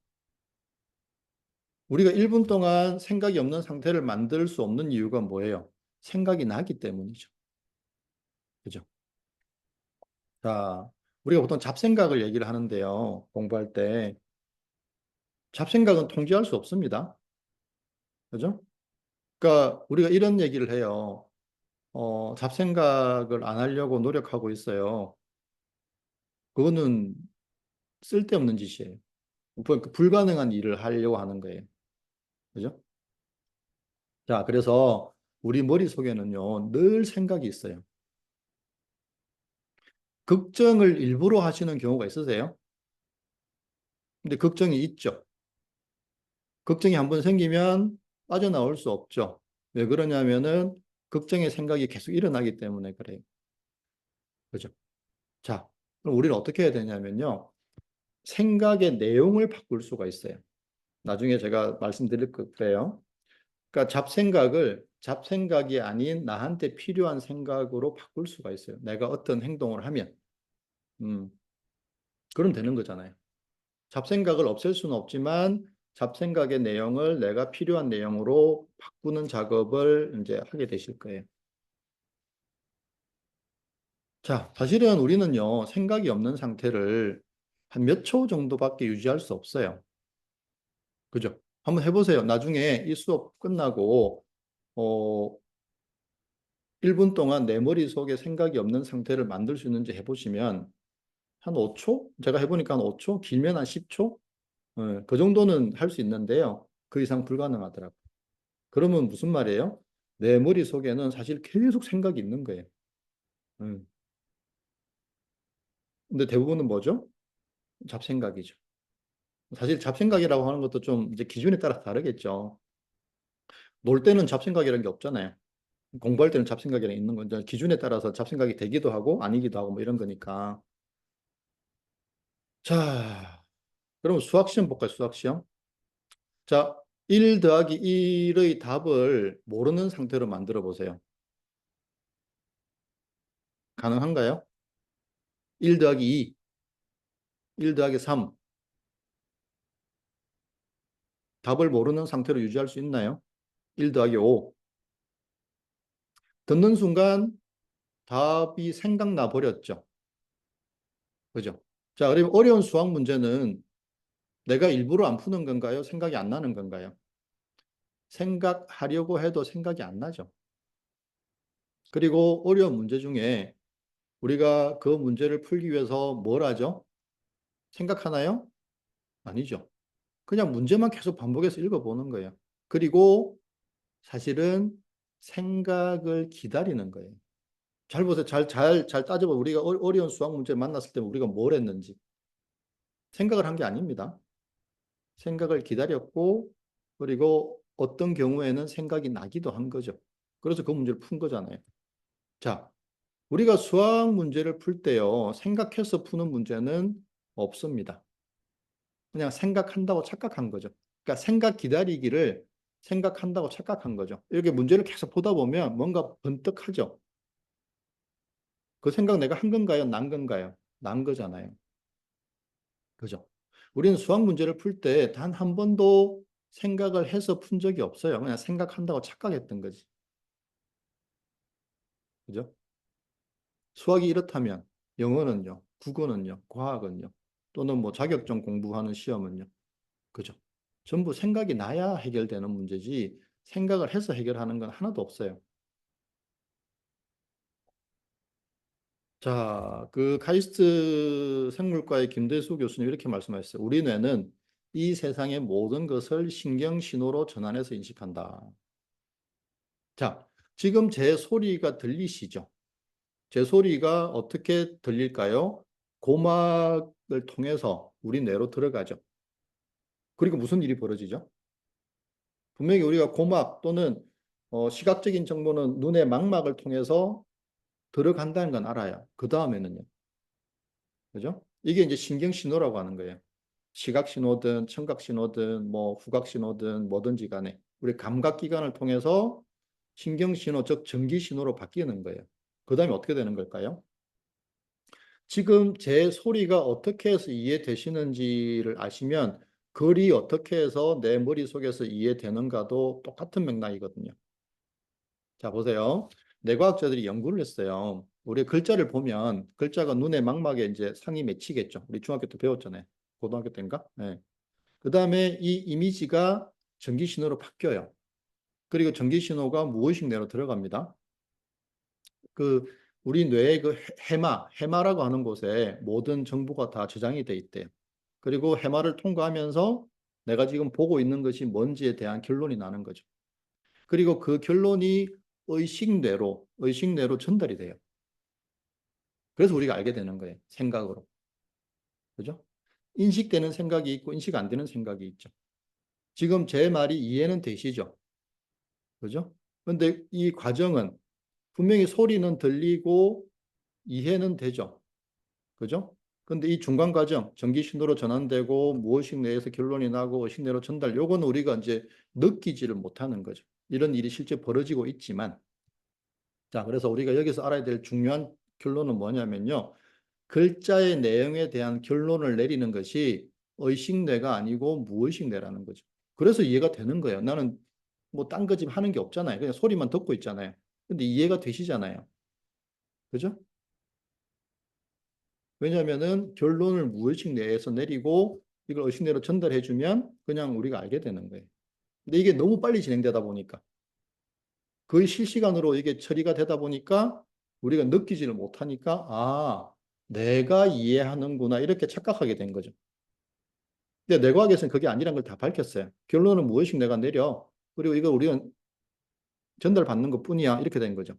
우리가 1분 동안 생각이 없는 상태를 만들 수 없는 이유가 뭐예요? 생각이 나기 때문이죠. 그죠? 자, 우리가 보통 잡생각을 얘기를 하는데요. 공부할 때. 잡생각은 통제할 수 없습니다. 그죠? 그러니까 우리가 이런 얘기를 해요. 잡생각을 안 하려고 노력하고 있어요. 그거는 쓸데없는 짓이에요. 불가능한 일을 하려고 하는 거예요. 그죠? 자, 그래서 우리 머릿속에는요, 늘 생각이 있어요. 걱정을 일부러 하시는 경우가 있으세요? 근데 걱정이 있죠. 걱정이 한번 생기면 빠져나올 수 없죠. 왜 그러냐면은 걱정의 생각이 계속 일어나기 때문에 그래요. 그죠? 자, 그럼 우리는 어떻게 해야 되냐면요. 생각의 내용을 바꿀 수가 있어요. 나중에 제가 말씀드릴 거예요. 그러니까 잡생각이 아닌 나한테 필요한 생각으로 바꿀 수가 있어요. 내가 어떤 행동을 하면. 음, 그럼 되는 거잖아요. 잡생각을 없앨 수는 없지만 잡생각의 내용을 내가 필요한 내용으로 바꾸는 작업을 이제 하게 되실 거예요. 자, 사실은 우리는요, 생각이 없는 상태를 한 몇 초 정도밖에 유지할 수 없어요. 그죠? 한번 해보세요. 나중에 이 수업 끝나고, 어, 1분 동안 내 머릿속에 생각이 없는 상태를 만들 수 있는지 해보시면, 한 5초? 제가 해보니까 한 5초? 길면 한 10초? 그 정도는 할 수 있는데요. 그 이상 불가능하더라고요. 그러면 무슨 말이에요? 내 머릿속에는 사실 계속 생각이 있는 거예요. 음. 근데 대부분은 뭐죠? 잡생각이죠. 사실 잡생각이라고 하는 것도 좀 이제 기준에 따라 다르겠죠. 놀 때는 잡생각이라는 게 없잖아요. 공부할 때는 잡생각이랑 있는 건데 기준에 따라서 잡생각이 되기도 하고 아니기도 하고 뭐 이런 거니까. 자, 그럼 수학 시험 볼까요? 수학 시험. 자, 1 더하기 1의 답을 모르는 상태로 만들어 보세요. 가능한가요? 1 더하기 2, 1 더하기 3. 답을 모르는 상태로 유지할 수 있나요? 1 더하기 5. 듣는 순간 답이 생각나 버렸죠. 그죠? 자, 그리고 어려운 수학 문제는 내가 일부러 안 푸는 건가요? 생각이 안 나는 건가요? 생각하려고 해도 생각이 안 나죠. 그리고 어려운 문제 중에 우리가 그 문제를 풀기 위해서 뭘 하죠? 생각하나요? 아니죠. 그냥 문제만 계속 반복해서 읽어보는 거예요. 그리고 사실은 생각을 기다리는 거예요. 잘 보세요. 잘 따져보면 우리가 어려운 수학 문제 만났을 때 우리가 뭘 했는지. 생각을 한 게 아닙니다. 생각을 기다렸고, 그리고 어떤 경우에는 생각이 나기도 한 거죠. 그래서 그 문제를 푼 거잖아요. 자, 우리가 수학 문제를 풀 때요, 생각해서 푸는 문제는 없습니다. 그냥 생각한다고 착각한 거죠. 그러니까 생각 기다리기를 생각한다고 착각한 거죠. 이렇게 문제를 계속 보다 보면 뭔가 번뜩하죠. 그 생각 내가 한 건가요? 난 건가요? 난 거잖아요. 그죠? 우리는 수학 문제를 풀 때 단 한 번도 생각을 해서 푼 적이 없어요. 그냥 생각한다고 착각했던 거지. 그죠? 수학이 이렇다면 영어는요, 국어는요, 과학은요, 또는 뭐 자격증 공부하는 시험은요. 그죠? 전부 생각이 나야 해결되는 문제지 생각을 해서 해결하는 건 하나도 없어요. 자, 그 카이스트 생물과의 김대수 교수님 이렇게 말씀하셨어요. 우리 뇌는 이 세상의 모든 것을 신경 신호로 전환해서 인식한다. 자, 지금 제 소리가 들리시죠? 제 소리가 어떻게 들릴까요? 고막을 통해서 우리 뇌로 들어가죠. 그리고 무슨 일이 벌어지죠? 분명히 우리가 고막 또는 시각적인 정보는 눈의 망막을 통해서 들어간다는 건 알아요. 그 다음에는요. 그죠? 이게 이제 신경 신호라고 하는 거예요. 시각 신호든 청각 신호든 뭐 후각 신호든 뭐든지 간에 우리 감각 기관을 통해서 신경 신호, 즉 전기 신호로 바뀌는 거예요. 그 다음에 어떻게 되는 걸까요? 지금 제 소리가 어떻게 해서 이해되시는지를 아시면 글이 어떻게 해서 내 머릿속에서 이해되는가도 똑같은 맥락이거든요. 자, 보세요. 뇌과학자들이 연구를 했어요. 우리 글자를 보면 글자가 눈의 망막에 이제 상이 맺히겠죠. 우리 중학교 때 배웠잖아요. 고등학교 때인가? 네. 그 다음에 이 이미지가 전기 신호로 바뀌어요. 그리고 전기 신호가 무의식 내로 들어갑니다. 그 우리 뇌의 그 해마라고 하는 곳에 모든 정보가 다 저장이 돼 있대요. 그리고 해마를 통과하면서 내가 지금 보고 있는 것이 뭔지에 대한 결론이 나는 거죠. 그리고 그 결론이 의식뇌로 전달이 돼요. 그래서 우리가 알게 되는 거예요. 생각으로. 그죠? 인식되는 생각이 있고 인식 안 되는 생각이 있죠. 지금 제 말이 이해는 되시죠? 그죠? 근데 이 과정은 분명히 소리는 들리고 이해는 되죠. 그죠? 근데 이 중간 과정, 전기 신호로 전환되고 무의식 내에서 결론이 나고 의식 내로 전달, 요건 우리가 이제 느끼지를 못하는 거죠. 이런 일이 실제 벌어지고 있지만, 자, 그래서 우리가 여기서 알아야 될 중요한 결론은 뭐냐면요. 글자의 내용에 대한 결론을 내리는 것이 의식뇌가 아니고 무의식뇌라는 거죠. 그래서 이해가 되는 거예요. 나는 뭐 딴 거 지금 하는 게 없잖아요. 그냥 소리만 듣고 있잖아요. 근데 이해가 되시잖아요. 그죠? 왜냐하면은 결론을 무의식뇌에서 내리고 이걸 의식뇌로 전달해주면 그냥 우리가 알게 되는 거예요. 근데 이게 너무 빨리 진행되다 보니까 거의 실시간으로 이게 처리가 되다 보니까 우리가 느끼지를 못하니까 아, 내가 이해하는구나 이렇게 착각하게 된 거죠. 근데 뇌과학에서는 그게 아니란 걸 다 밝혔어요. 결론은 무의식 뇌가 내려. 그리고 이거 우리가 전달받는 것뿐이야. 이렇게 된 거죠.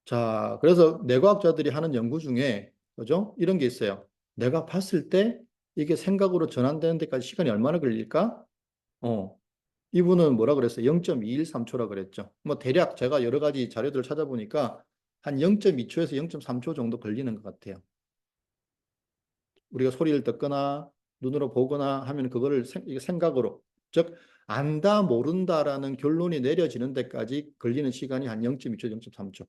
자, 그래서 뇌과학자들이 하는 연구 중에 그죠? 이런 게 있어요. 내가 봤을 때 이게 생각으로 전환되는 데까지 시간이 얼마나 걸릴까? 어, 이분은 뭐라 그랬어요? 0.213초라 그랬죠. 뭐 대략 제가 여러 가지 자료들을 찾아보니까 한 0.2초에서 0.3초 정도 걸리는 것 같아요. 우리가 소리를 듣거나 눈으로 보거나 하면 그거를 이게 생각으로 즉 안다 모른다라는 결론이 내려지는 데까지 걸리는 시간이 한 0.2초, 0.3초.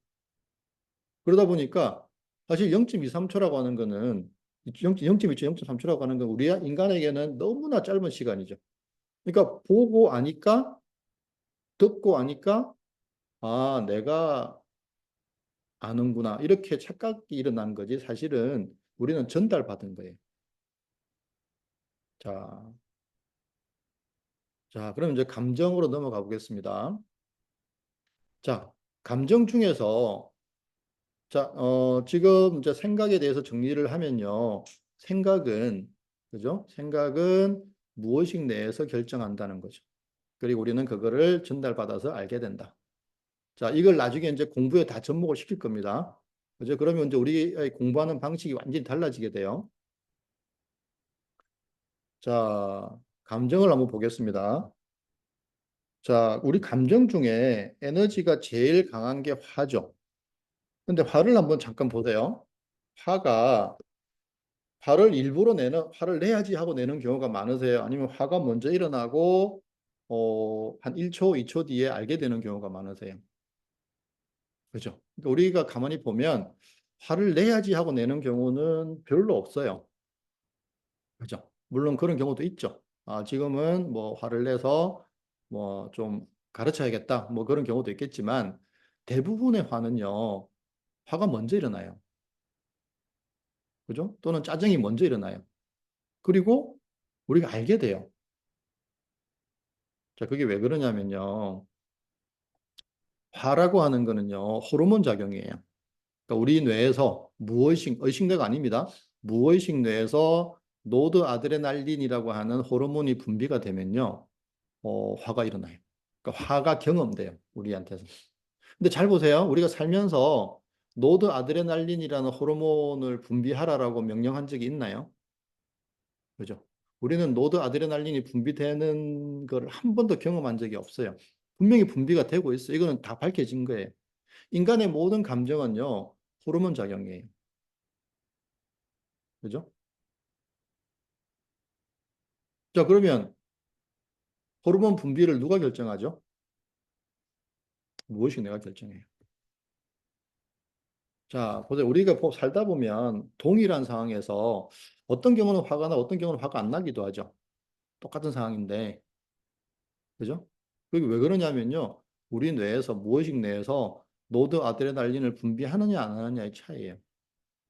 그러다 보니까 사실 0.23초라고 하는 거는 0.2초, 0.3초라고 하는 건 우리 인간에게는 너무나 짧은 시간이죠. 그러니까 보고 아니까 듣고 아니까 아, 내가 아는구나. 이렇게 착각이 일어난 거지. 사실은 우리는 전달받은 거예요. 자, 자, 그럼 이제 감정으로 넘어가 보겠습니다. 자, 감정 중에서 자, 지금 이제 생각에 대해서 정리를 하면요. 생각은 그죠? 생각은 무의식 내에서 결정한다는 거죠. 그리고 우리는 그거를 전달받아서 알게 된다. 자, 이걸 나중에 이제 공부에 다 접목을 시킬 겁니다. 그죠? 그러면 이제 우리 공부하는 방식이 완전히 달라지게 돼요. 자, 감정을 한번 보겠습니다. 자, 우리 감정 중에 에너지가 제일 강한 게 화죠. 근데 화를 한번 잠깐 보세요. 화가 화를 일부러 화를 내야지 하고 내는 경우가 많으세요? 아니면 화가 먼저 일어나고 한 1초, 2초 뒤에 알게 되는 경우가 많으세요? 그죠? 그러니까 우리가 가만히 보면 화를 내야지 하고 내는 경우는 별로 없어요. 그죠? 물론 그런 경우도 있죠. 아, 지금은 뭐 화를 내서 뭐 좀 가르쳐야겠다. 뭐 그런 경우도 있겠지만 대부분의 화는요, 화가 먼저 일어나요. 그죠? 또는 짜증이 먼저 일어나요. 그리고 우리가 알게 돼요. 자, 그게 왜 그러냐면요. 화라고 하는 거는요, 호르몬 작용이에요. 그러니까 우리 뇌에서 의식뇌가 아닙니다. 무의식 뇌에서 노드아드레날린이라고 하는 호르몬이 분비가 되면요, 화가 일어나요. 그러니까 화가 경험돼요, 우리한테서. 근데 잘 보세요. 우리가 살면서 노드아드레날린이라는 호르몬을 분비하라라고 명령한 적이 있나요? 그죠? 우리는 노드아드레날린이 분비되는 걸 한 번도 경험한 적이 없어요. 분명히 분비가 되고 있어요. 이거는 다 밝혀진 거예요. 인간의 모든 감정은요, 호르몬 작용이에요. 그죠? 자, 그러면 호르몬 분비를 누가 결정하죠? 무엇이 내가 결정해요? 자, 보세요. 우리가 살다 보면 동일한 상황에서 어떤 경우는 화가 나, 어떤 경우는 화가 안 나기도 하죠. 똑같은 상황인데, 그죠? 그게 왜 그러냐면요. 우리 뇌에서, 무의식 뇌에서 노드아드레날린을 분비하느냐, 안 하느냐의 차이예요.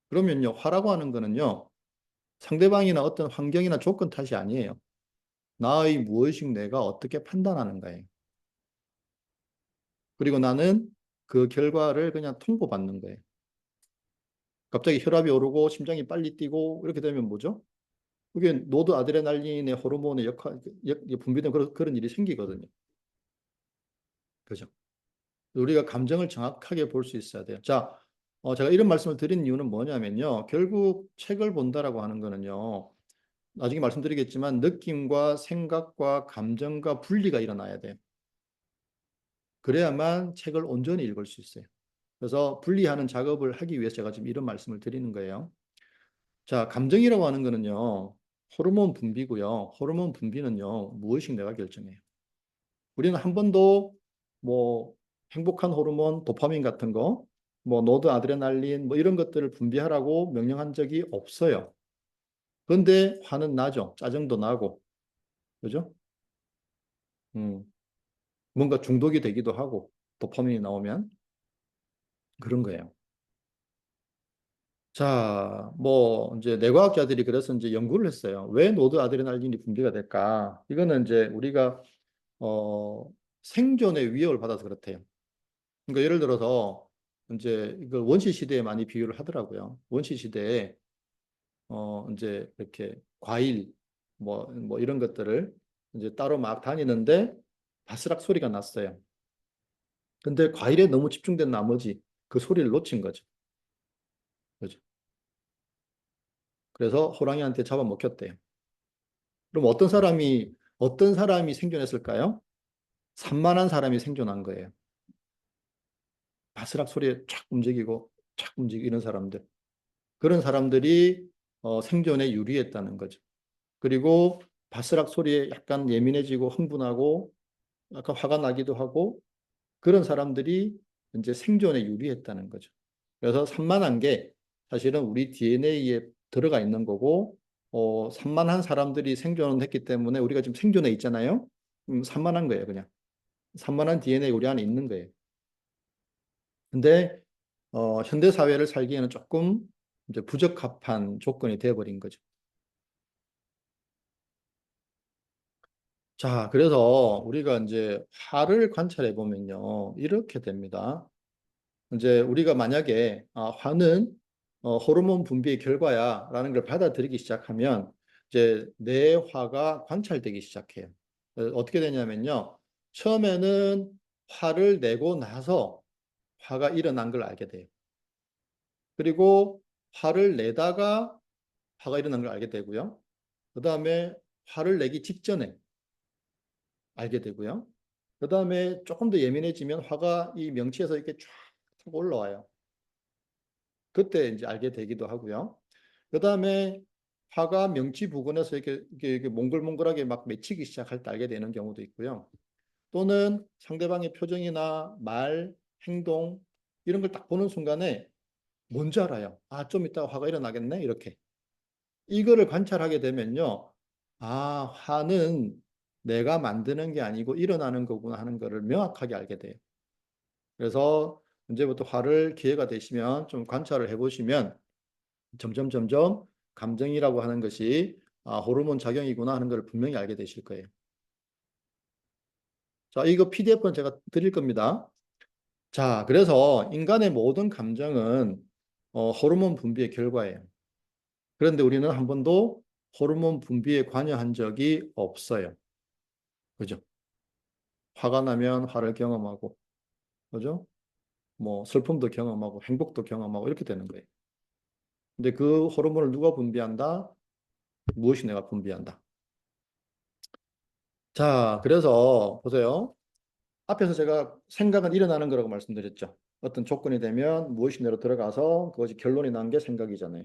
그러면요, 화라고 하는 거는요, 상대방이나 어떤 환경이나 조건 탓이 아니에요. 나의 무의식 뇌가 어떻게 판단하는 거예요. 그리고 나는 그 결과를 그냥 통보받는 거예요. 갑자기 혈압이 오르고 심장이 빨리 뛰고 이렇게 되면 뭐죠? 그게 노드아드레날린의 호르몬의 분비된 그런 일이 생기거든요. 그죠? 우리가 감정을 정확하게 볼 수 있어야 돼요. 자, 제가 이런 말씀을 드린 이유는 뭐냐면요. 결국 책을 본다라고 하는 거는요. 나중에 말씀드리겠지만 느낌과 생각과 감정과 분리가 일어나야 돼요. 그래야만 책을 온전히 읽을 수 있어요. 그래서 분리하는 작업을 하기 위해서 제가 지금 이런 말씀을 드리는 거예요. 자, 감정이라고 하는 거는요. 호르몬 분비고요. 호르몬 분비는요. 무의식 내가 결정해요. 우리는 한 번도 뭐 행복한 호르몬, 도파민 같은 거, 뭐 노드아드레날린 뭐 이런 것들을 분비하라고 명령한 적이 없어요. 그런데 화는 나죠. 짜증도 나고. 그죠? 음, 뭔가 중독이 되기도 하고 도파민이 나오면 그런 거예요. 자, 뭐 이제 뇌과학자들이 그래서 이제 연구를 했어요. 왜 노드아드레날린이 분비가 될까? 이거는 이제 우리가 생존의 위협을 받아서 그렇대요. 그러니까 예를 들어서 이제 이걸 원시 시대에 많이 비유를 하더라고요. 원시 시대에 이제 이렇게 과일 뭐 이런 것들을 이제 따로 막 다니는데 바스락 소리가 났어요. 근데 과일에 너무 집중된 나머지 그 소리를 놓친 거죠. 그죠? 그래서 호랑이한테 잡아먹혔대요. 그럼 어떤 사람이 생존했을까요? 산만한 사람이 생존한 거예요. 바스락 소리에 촥 움직이고 이런 사람들. 그런 사람들이 생존에 유리했다는 거죠. 그리고 바스락 소리에 약간 예민해지고 흥분하고 약간 화가 나기도 하고 그런 사람들이 이제 생존에 유리했다는 거죠. 그래서 산만한 게 사실은 우리 DNA에 들어가 있는 거고 산만한 사람들이 생존을 했기 때문에 우리가 지금 생존에 있잖아요. 산만한 거예요, 그냥. 산만한 DNA 우리 안에 있는 거예요. 근데 현대 사회를 살기에는 조금 이제 부적합한 조건이 되어버린 거죠. 자, 그래서 우리가 이제 화를 관찰해 보면요. 이렇게 됩니다. 이제 우리가 만약에 화는 호르몬 분비의 결과야라는 걸 받아들이기 시작하면 이제 내 화가 관찰되기 시작해요. 어떻게 되냐면요. 처음에는 화를 내고 나서 화가 일어난 걸 알게 돼요. 그리고 화를 내다가 화가 일어난 걸 알게 되고요. 그 다음에 화를 내기 직전에 알게 되고요. 그 다음에 조금 더 예민해지면 화가 이 명치에서 이렇게 쫙 올라와요. 그때 이제 알게 되기도 하고요. 그 다음에 화가 명치 부근에서 이렇게 몽글몽글하게 막 맺히기 시작할 때 알게 되는 경우도 있고요. 또는 상대방의 표정이나 말, 행동 이런 걸 딱 보는 순간에 뭔지 알아요. 아, 좀 이따가 화가 일어나겠네. 이렇게. 이거를 관찰하게 되면요. 아, 화는 내가 만드는 게 아니고 일어나는 거구나 하는 거를 명확하게 알게 돼요. 그래서 이제부터 화를 기회가 되시면 좀 관찰을 해보시면 점점 감정이라고 하는 것이 호르몬 작용이구나 하는 걸 분명히 알게 되실 거예요. 자, 이거 PDF는 제가 드릴 겁니다. 자, 그래서 인간의 모든 감정은 호르몬 분비의 결과예요. 그런데 우리는 한 번도 호르몬 분비에 관여한 적이 없어요. 그죠? 화가 나면 화를 경험하고, 그죠? 뭐 슬픔도 경험하고 행복도 경험하고 이렇게 되는 거예요. 근데 그 호르몬을 누가 분비한다? 무엇이 내가 분비한다. 자, 그래서 보세요. 앞에서 제가 생각은 일어나는 거라고 말씀드렸죠. 어떤 조건이 되면 무엇이 내로 들어가서 그것이 결론이 난 게 생각이잖아요.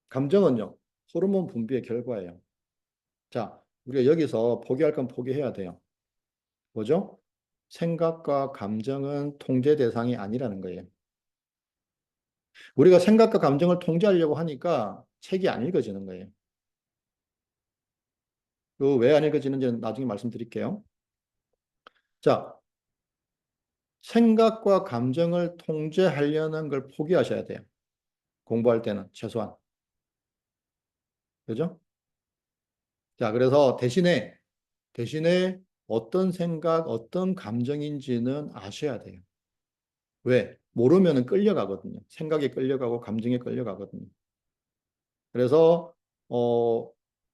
감정은요, 호르몬 분비의 결과예요. 자, 우리가 여기서 포기할 건 포기해야 돼요. 뭐죠? 생각과 감정은 통제 대상이 아니라는 거예요. 우리가 생각과 감정을 통제하려고 하니까 책이 안 읽어지는 거예요. 그 왜 안 읽어지는지는 나중에 말씀드릴게요. 자, 생각과 감정을 통제하려는 걸 포기하셔야 돼요. 공부할 때는 최소한. 그죠? 자, 그래서 대신에 어떤 생각, 어떤 감정인지는 아셔야 돼요. 왜? 모르면은 끌려가거든요. 생각에 끌려가고 감정에 끌려가거든요. 그래서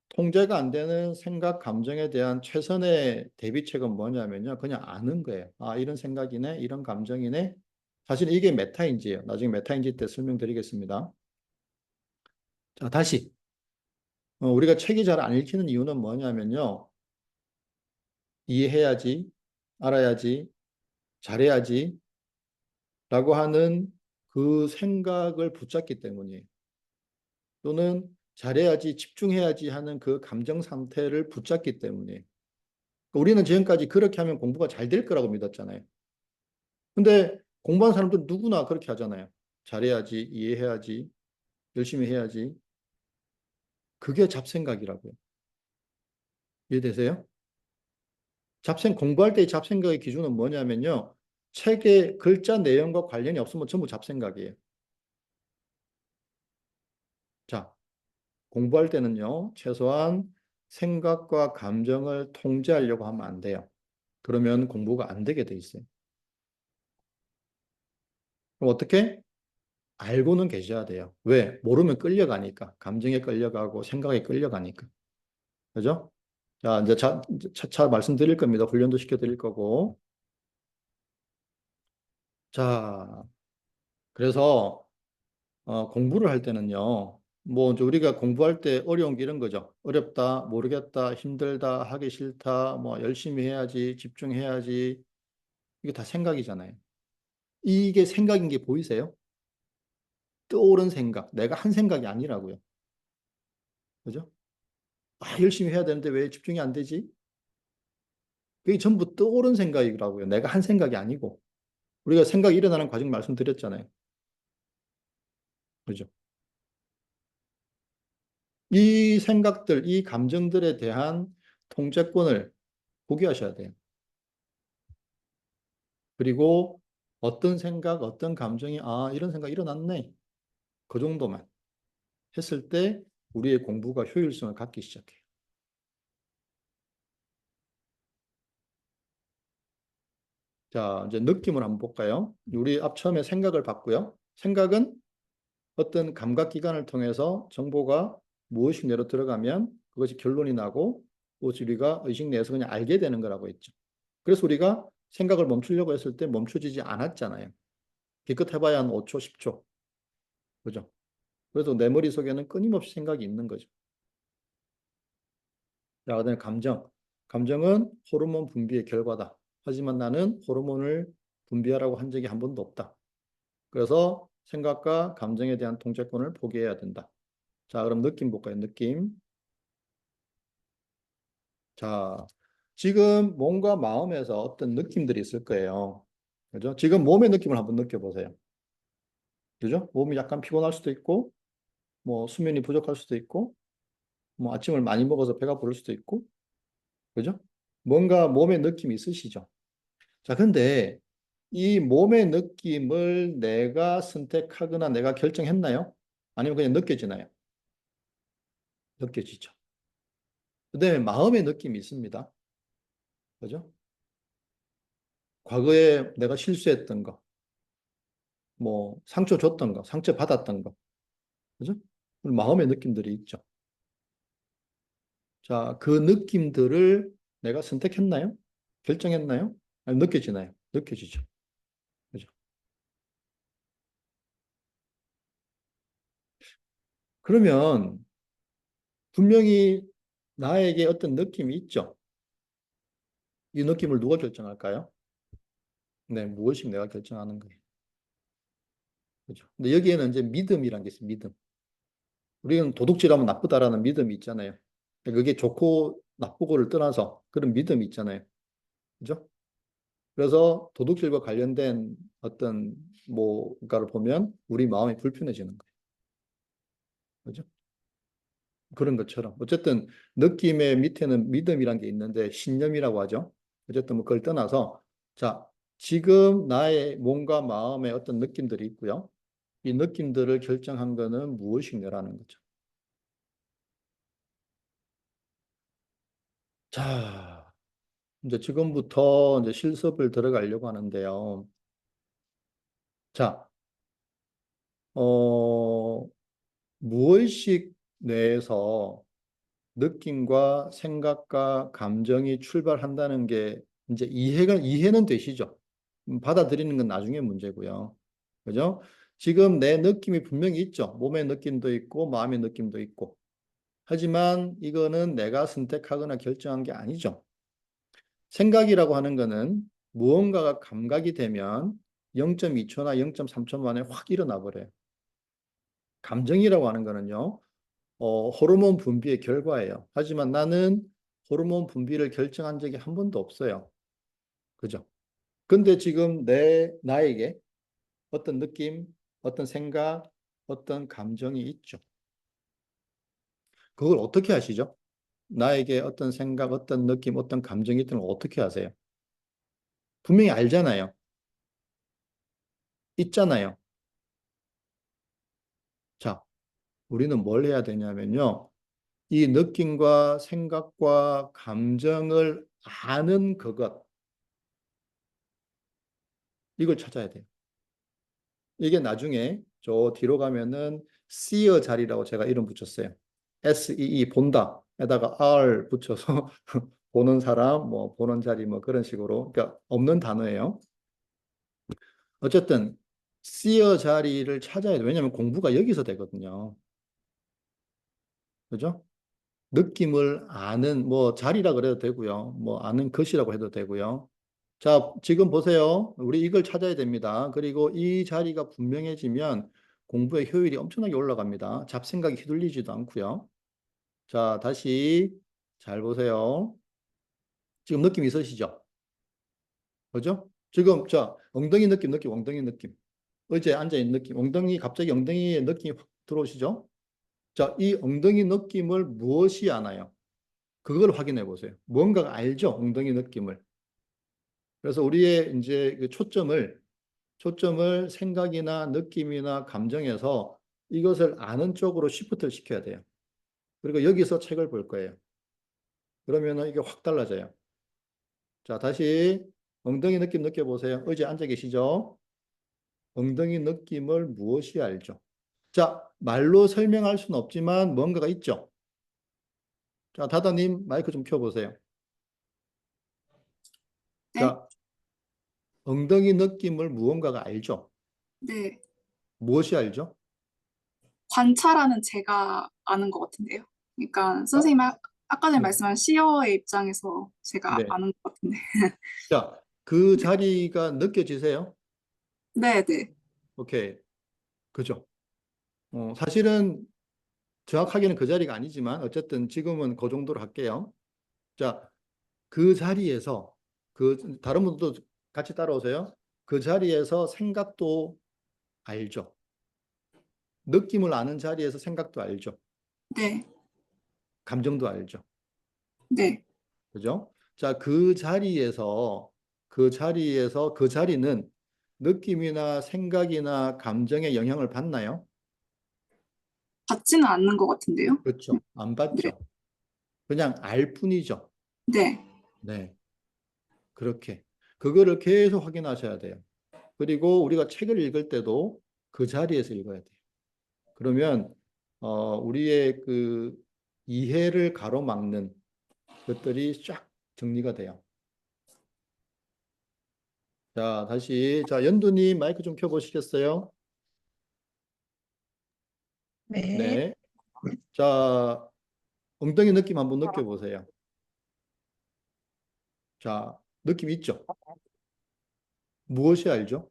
통제가 안 되는 생각, 감정에 대한 최선의 대비책은 뭐냐면요. 그냥 아는 거예요. 아, 이런 생각이네, 이런 감정이네. 사실 이게 메타인지예요. 나중에 메타인지 때 설명드리겠습니다. 자, 다시. 우리가 책이 잘 안 읽히는 이유는 뭐냐면요. 이해해야지, 알아야지, 잘해야지 라고 하는 그 생각을 붙잡기 때문이에요. 또는 잘해야지, 집중해야지 하는 그 감정 상태를 붙잡기 때문이에요. 우리는 지금까지 그렇게 하면 공부가 잘 될 거라고 믿었잖아요. 근데 공부하는 사람들 누구나 그렇게 하잖아요. 잘해야지, 이해해야지, 열심히 해야지. 그게 잡생각이라고요. 이해되세요? 공부할 때의 잡생각의 기준은 뭐냐면요. 책의 글자 내용과 관련이 없으면 전부 잡생각이에요. 자, 공부할 때는요, 최소한 생각과 감정을 통제하려고 하면 안 돼요. 그러면 공부가 안 되게 돼 있어요. 그럼 어떻게? 알고는 계셔야 돼요. 왜? 모르면 끌려가니까. 감정에 끌려가고 생각에 끌려가니까. 그죠? 자, 이제 차차 말씀드릴 겁니다. 훈련도 시켜드릴 거고. 자, 그래서 공부를 할 때는요. 뭐 이제 우리가 공부할 때 어려운 게 이런 거죠. 어렵다, 모르겠다, 힘들다, 하기 싫다, 뭐 열심히 해야지, 집중해야지. 이게 다 생각이잖아요. 이게 생각인 게 보이세요? 떠오른 생각. 내가 한 생각이 아니라고요. 그죠? 아, 열심히 해야 되는데 왜 집중이 안 되지? 그게 전부 떠오른 생각이라고요. 내가 한 생각이 아니고. 우리가 생각이 일어나는 과정 말씀드렸잖아요. 그죠? 이 생각들, 이 감정들에 대한 통제권을 포기하셔야 돼요. 그리고 어떤 생각, 어떤 감정이, 아, 이런 생각 일어났네. 그 정도만 했을 때 우리의 공부가 효율성을 갖기 시작해요. 자, 이제 느낌을 한번 볼까요? 우리 앞 처음에 생각을 봤고요. 생각은 어떤 감각기관을 통해서 정보가 무엇이 내로 들어가면 그것이 결론이 나고 그것이 우리가 의식 내에서 그냥 알게 되는 거라고 했죠. 그래서 우리가 생각을 멈추려고 했을 때 멈춰지지 않았잖아요. 기껏 해봐야 한 5초, 10초. 그죠? 그래서 내 머릿속에는 끊임없이 생각이 있는 거죠. 자, 그다음에 감정. 감정은 호르몬 분비의 결과다. 하지만 나는 호르몬을 분비하라고 한 적이 한 번도 없다. 그래서 생각과 감정에 대한 통제권을 포기해야 된다. 자, 그럼 느낌 볼까요? 느낌. 자, 지금 몸과 마음에서 어떤 느낌들이 있을 거예요. 그죠? 지금 몸의 느낌을 한번 느껴보세요. 그죠? 몸이 약간 피곤할 수도 있고, 뭐 수면이 부족할 수도 있고, 뭐 아침을 많이 먹어서 배가 부를 수도 있고, 그죠? 뭔가 몸의 느낌이 있으시죠? 자, 근데 이 몸의 느낌을 내가 선택하거나 내가 결정했나요? 아니면 그냥 느껴지나요? 느껴지죠. 그다음에 마음의 느낌이 있습니다. 그죠? 과거에 내가 실수했던 거, 뭐 상처 줬던 거, 상처 받았던 거, 그죠? 마음의 느낌들이 있죠. 자, 그 느낌들을 내가 선택했나요? 결정했나요? 아니, 느껴지나요? 느껴지죠. 그죠? 그러면 분명히 나에게 어떤 느낌이 있죠. 이 느낌을 누가 결정할까요? 네, 무엇이 내가 결정하는 거예요. 그죠? 근데 여기에는 이제 믿음이란 게 있어요. 믿음. 우리는 도둑질하면 나쁘다라는 믿음이 있잖아요. 그게 좋고 나쁘고를 떠나서 그런 믿음이 있잖아요. 그죠? 그래서 도둑질과 관련된 어떤 뭐가를 보면 우리 마음이 불편해지는 거예요. 그죠? 그런 것처럼. 어쨌든 느낌의 밑에는 믿음이란 게 있는데 신념이라고 하죠. 어쨌든 뭐 그걸 떠나서 자, 지금 나의 몸과 마음에 어떤 느낌들이 있고요. 이 느낌들을 결정한 거는 무엇이냐라는 거죠. 자, 이제 지금부터 이제 실습을 들어가려고 하는데요. 자, 무의식 뇌에서 느낌과 생각과 감정이 출발한다는 게 이제 이해는 되시죠? 받아들이는 건 나중에 문제고요. 그죠? 지금 내 느낌이 분명히 있죠. 몸의 느낌도 있고 마음의 느낌도 있고. 하지만 이거는 내가 선택하거나 결정한 게 아니죠. 생각이라고 하는 거는 무언가가 감각이 되면 0.2초나 0.3초 만에 확 일어나 버려요. 감정이라고 하는 거는요, 호르몬 분비의 결과예요. 하지만 나는 호르몬 분비를 결정한 적이 한 번도 없어요. 그죠? 근데 지금 나에게 어떤 느낌, 어떤 생각, 어떤 감정이 있죠. 그걸 어떻게 하시죠? 나에게 어떤 생각, 어떤 느낌, 어떤 감정이 있다는 걸 어떻게 아세요? 분명히 알잖아요. 있잖아요. 자, 우리는 뭘 해야 되냐면요. 이 느낌과 생각과 감정을 아는 그것, 이걸 찾아야 돼요. 이게 나중에 저 뒤로 가면은 see의 자리라고 제가 이름 붙였어요. SEE 본다. 에다가 R 붙여서 보는 사람, 뭐 보는 자리 뭐 그런 식으로. 그러니까 없는 단어예요. 어쨌든 see의 자리를 찾아야 돼요. 왜냐하면 공부가 여기서 되거든요. 그죠? 느낌을 아는 뭐 자리라 그래도 되고요. 뭐 아는 것이라고 해도 되고요. 자, 지금 보세요. 우리 이걸 찾아야 됩니다. 그리고 이 자리가 분명해지면 공부의 효율이 엄청나게 올라갑니다. 잡생각이 휘둘리지도 않고요. 자, 다시 잘 보세요. 지금 느낌 있으시죠? 그죠? 지금 자, 엉덩이 느낌, 엉덩이 느낌. 의자에 앉아있는 느낌, 갑자기 엉덩이에 느낌이 확 들어오시죠? 자, 이 엉덩이 느낌을 무엇이 아나요? 그걸 확인해 보세요. 뭔가가 알죠? 엉덩이 느낌을. 그래서 우리의 이제 그 초점을 생각이나 느낌이나 감정에서 이것을 아는 쪽으로 시프트를 시켜야 돼요. 그리고 여기서 책을 볼 거예요. 그러면은 이게 확 달라져요. 자, 다시 엉덩이 느낌 느껴보세요. 의자에 앉아 계시죠? 엉덩이 느낌을 무엇이 알죠? 자, 말로 설명할 수는 없지만 뭔가가 있죠? 자, 다다님 마이크 좀 켜보세요. 네? 자, 엉덩이 느낌을 무언가가 알죠? 네. 무엇이 알죠? 관찰하는 제가 아는 것 같은데요. 그러니까 자, 선생님 아까 전에 네. 말씀한 시어의 입장에서 제가 네. 아는 것 같은데. 자, 그 네. 자리가 느껴지세요? 네, 네. 오케이. 그죠? 사실은 정확하게는 그 자리가 아니지만 어쨌든 지금은 그 정도로 할게요. 자, 그 자리에서 다른 분들도 같이 따라오세요. 그 자리에서 생각도 알죠. 느낌을 아는 자리에서 생각도 알죠. 네. 감정도 알죠. 네. 그죠? 자, 그 자리는 느낌이나 생각이나 감정의 영향을 받나요? 받지는 않는 것 같은데요. 그렇죠. 안 네. 받죠. 그냥 알 뿐이죠. 네. 네. 그렇게. 그거를 계속 확인하셔야 돼요. 그리고 우리가 책을 읽을 때도 그 자리에서 읽어야 돼요. 그러면 우리의 그 이해를 가로막는 것들이 쫙 정리가 돼요. 자, 다시 자, 연두님 마이크 좀 켜보시겠어요? 네. 네. 자, 엉덩이 느낌 한번 느껴보세요. 자, 느낌 있죠? 무엇이 알죠?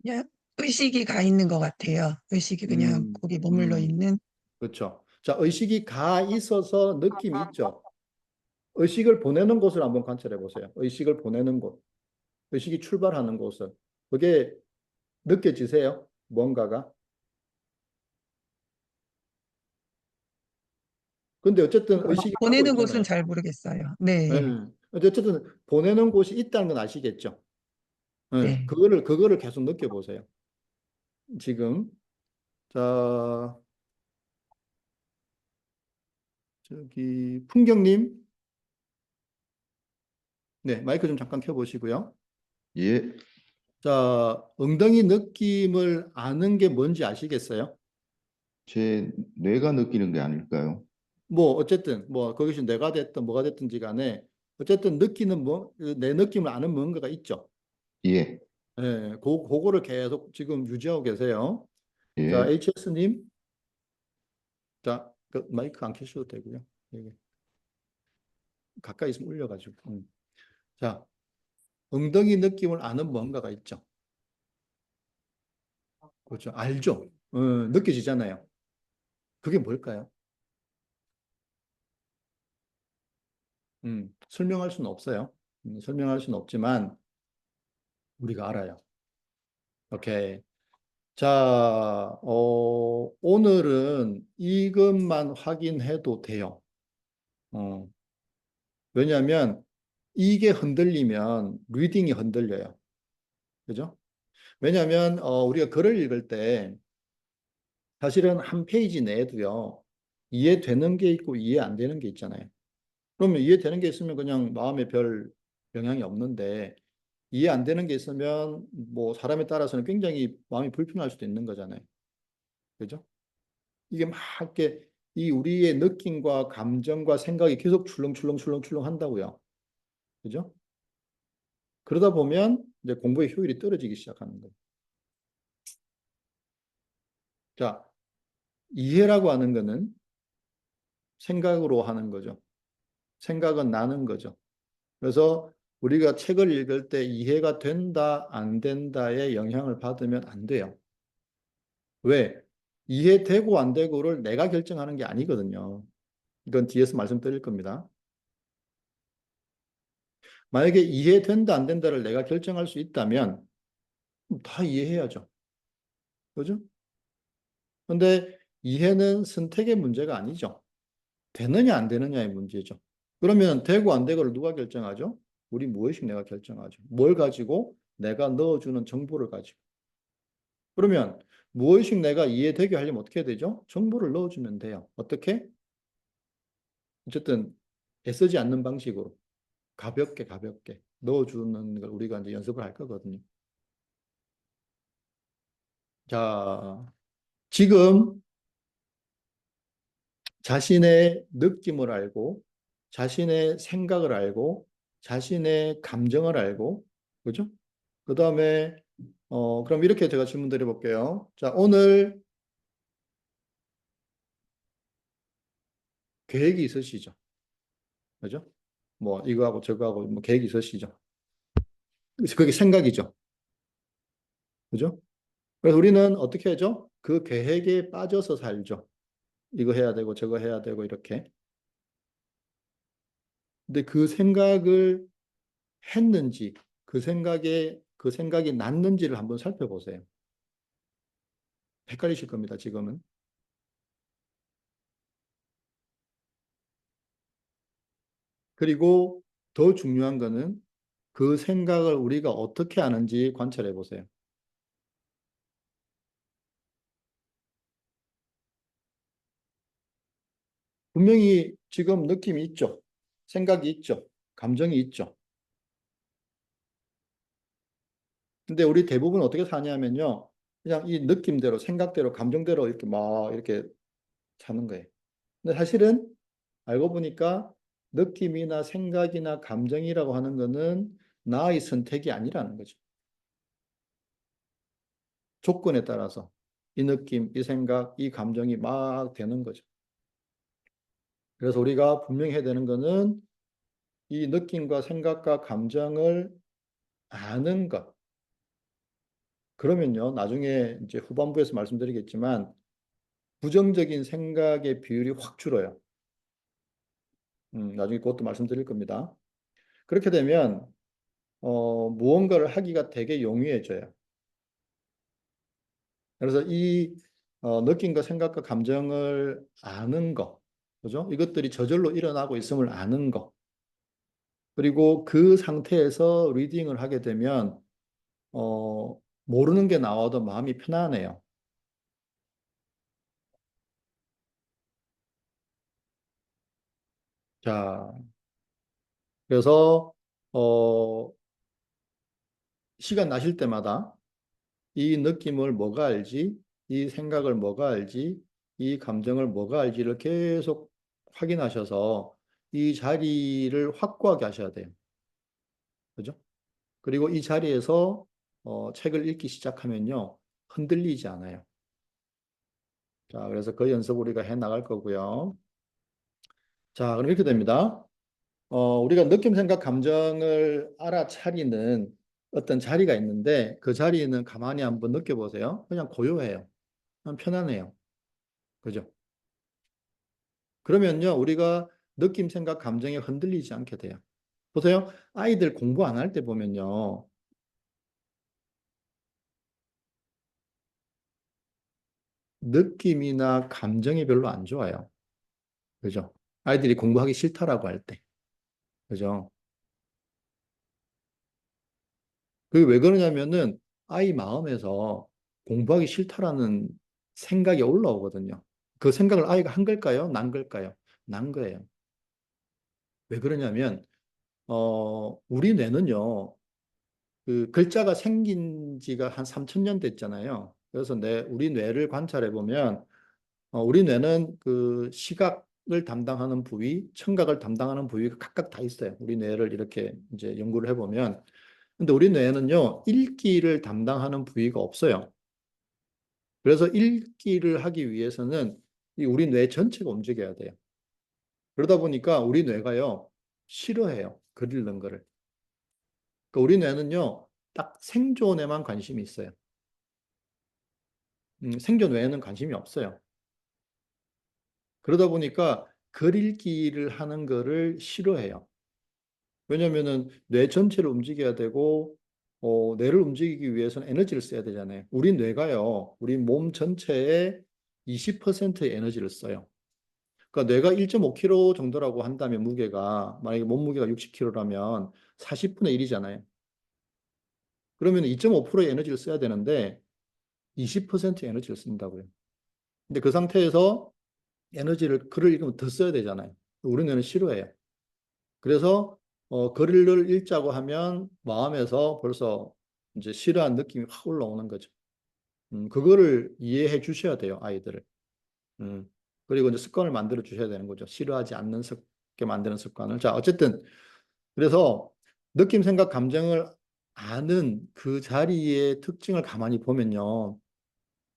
그냥 의식이 가 있는 것 같아요. 의식이 그냥 음, 거기 머물러 음, 있는. 그렇죠. 자, 의식이 가 있어서 느낌이 있죠? 의식을 보내는 곳을 한번 관찰해 보세요. 의식을 보내는 곳. 의식이 출발하는 곳을. 그게 느껴지세요? 뭔가가? 근데 어쨌든 의식이 가고 보내는 곳은 있잖아요. 잘 모르겠어요. 예. 네. 어쨌든 보내는 곳이 있다는 건 아시겠죠? 예. 네. 그거를 계속 느껴보세요. 지금. 자, 저기, 풍경님. 네, 마이크 좀 잠깐 켜보시고요. 예, 자, 엉덩이 느낌을 아는 게 뭔지 아시겠어요? 제 뇌가 느끼는 게 아닐까요? 뭐, 어쨌든, 뭐, 거기서 내가 됐든 뭐가 됐든지 간에, 어쨌든 느끼는 내 느낌을 아는 뭔가가 있죠. 예, 예, 그거를 계속 지금 유지하고 계세요. 자, 예. HS님. 자, 그 마이크 안 켜셔도 되고요. 여기 가까이 있으면 울려가지고. 자, 엉덩이 느낌을 아는 뭔가가 있죠. 그렇죠. 알죠. 느껴지잖아요. 그게 뭘까요? 설명할 수는 없어요. 설명할 수는 없지만 우리가 알아요. 오케이. 자, 오늘은 이것만 확인해도 돼요. 어, 왜냐하면 이게 흔들리면 리딩이 흔들려요. 그죠? 왜냐하면 우리가 글을 읽을 때 사실은 한 페이지 내에도요. 이해되는 게 있고 이해 안 되는 게 있잖아요. 그러면 이해되는 게 있으면 그냥 마음에 별 영향이 없는데 이해 안 되는 게 있으면 뭐 사람에 따라서는 굉장히 마음이 불편할 수도 있는 거잖아요. 그죠? 이게 막 이렇게 이 우리의 느낌과 감정과 생각이 계속 출렁출렁 한다고요. 그죠? 그러다 보면 이제 공부의 효율이 떨어지기 시작하는 거예요. 자, 이해라고 하는 거는 생각으로 하는 거죠. 생각은 나는 거죠. 그래서 우리가 책을 읽을 때 이해가 된다, 안 된다에 영향을 받으면 안 돼요. 왜? 이해되고 안 되고를 내가 결정하는 게 아니거든요. 이건 뒤에서 말씀드릴 겁니다. 만약에 이해된다, 안 된다를 내가 결정할 수 있다면 다 이해해야죠. 그죠? 근데 이해는 선택의 문제가 아니죠. 되느냐, 안 되느냐의 문제죠. 그러면 되고 안 되고를 누가 결정하죠? 우리 무의식 내가 결정하죠. 뭘 가지고? 내가 넣어주는 정보를 가지고. 그러면 무의식 내가 이해되게 하려면 어떻게 해야 되죠? 정보를 넣어주면 돼요. 어떻게? 어쨌든 애쓰지 않는 방식으로 가볍게 넣어주는 걸 우리가 이제 연습을 할 거거든요. 자, 지금 자신의 느낌을 알고 자신의 생각을 알고 자신의 감정을 알고, 그죠? 그 다음에, 그럼 이렇게 제가 질문 드려볼게요. 자, 오늘 계획이 있으시죠? 그죠? 뭐, 이거 하고 저거 하고 뭐 계획이 있으시죠? 그게 생각이죠. 그죠? 그래서 우리는 어떻게 하죠? 그 계획에 빠져서 살죠. 이거 해야 되고 저거 해야 되고 이렇게. 근데 그 생각을 했는지, 그 생각이 났는지를 한번 살펴보세요. 헷갈리실 겁니다, 지금은. 그리고 더 중요한 거는 그 생각을 우리가 어떻게 하는지 관찰해 보세요. 분명히 지금 느낌이 있죠. 생각이 있죠. 감정이 있죠. 근데 우리 대부분 어떻게 사냐면요. 그냥 이 느낌대로, 생각대로, 감정대로 이렇게 막 이렇게 사는 거예요. 근데 사실은 알고 보니까 느낌이나 생각이나 감정이라고 하는 거는 나의 선택이 아니라는 거죠. 조건에 따라서 이 느낌, 이 생각, 이 감정이 막 되는 거죠. 그래서 우리가 분명히 해야 되는 거는 이 느낌과 생각과 감정을 아는 것. 그러면요, 나중에 이제 후반부에서 말씀드리겠지만 부정적인 생각의 비율이 확 줄어요. 나중에 그것도 말씀드릴 겁니다. 그렇게 되면 무언가를 하기가 되게 용이해져요. 그래서 이 느낌과 생각과 감정을 아는 거, 그죠? 이것들이 저절로 일어나고 있음을 아는 거. 그리고 그 상태에서 리딩을 하게 되면 모르는 게 나와도 마음이 편안해요. 자, 그래서 시간 나실 때마다 이 느낌을 뭐가 알지, 이 생각을 뭐가 알지, 이 감정을 뭐가 알지를 계속 확인하셔서 이 자리를 확고하게 하셔야 돼요. 그죠? 그리고 이 자리에서 책을 읽기 시작하면요, 흔들리지 않아요. 자, 그래서 그 연습 우리가 해 나갈 거고요. 자, 그럼 이렇게 됩니다. 우리가 느낌, 생각, 감정을 알아차리는 어떤 자리가 있는데 그 자리는 가만히 한번 느껴보세요. 그냥 고요해요. 그냥 편안해요. 그죠? 그러면요, 우리가 느낌, 생각, 감정에 흔들리지 않게 돼요. 보세요. 아이들 공부 안 할 때 보면요. 느낌이나 감정이 별로 안 좋아요. 그죠? 아이들이 공부하기 싫다라고 할 때. 그죠? 그게 왜 그러냐면은 아이 마음에서 공부하기 싫다라는 생각이 올라오거든요. 그 생각을 아이가 한 걸까요? 난 걸까요? 난 거예요. 왜 그러냐면, 우리 뇌는요, 그 글자가 생긴 지가 한 3천 년 됐잖아요. 그래서 우리 뇌를 관찰해 보면, 우리 뇌는 그 시각을 담당하는 부위, 청각을 담당하는 부위가 각각 다 있어요. 우리 뇌를 이렇게 이제 연구를 해보면. 근데 우리 뇌는요, 읽기를 담당하는 부위가 없어요. 그래서 읽기를 하기 위해서는 이 우리 뇌 전체가 움직여야 돼요. 그러다 보니까 우리 뇌가요, 싫어해요. 글 읽는 거를. 그러니까 우리 뇌는요, 딱 생존에만 관심이 있어요. 생존 외에는 관심이 없어요. 그러다 보니까 글 읽기를 하는 거를 싫어해요. 왜냐면은 뇌 전체를 움직여야 되고, 뇌를 움직이기 위해서는 에너지를 써야 되잖아요. 우리 뇌가요, 우리 몸 전체의 20%의 에너지를 써요. 그러니까 뇌가 1.5kg 정도라고 한다면 무게가, 만약에 몸무게가 60kg라면 40분의 1이잖아요. 그러면 2.5%의 에너지를 써야 되는데 20%의 에너지를 쓴다고요. 근데 그 상태에서 글을 읽으면 더 써야 되잖아요. 우리 뇌는 싫어해요. 그래서 글을 읽자고 하면 마음에서 벌써 이제 싫어하는 느낌이 확 올라오는 거죠. 그거를 이해해 주셔야 돼요, 아이들을. 음, 그리고 이제 습관을 만들어 주셔야 되는 거죠. 싫어하지 않는 게 만드는 습관을. 자, 어쨌든 그래서 느낌, 생각, 감정을 아는 그 자리의 특징을 가만히 보면요.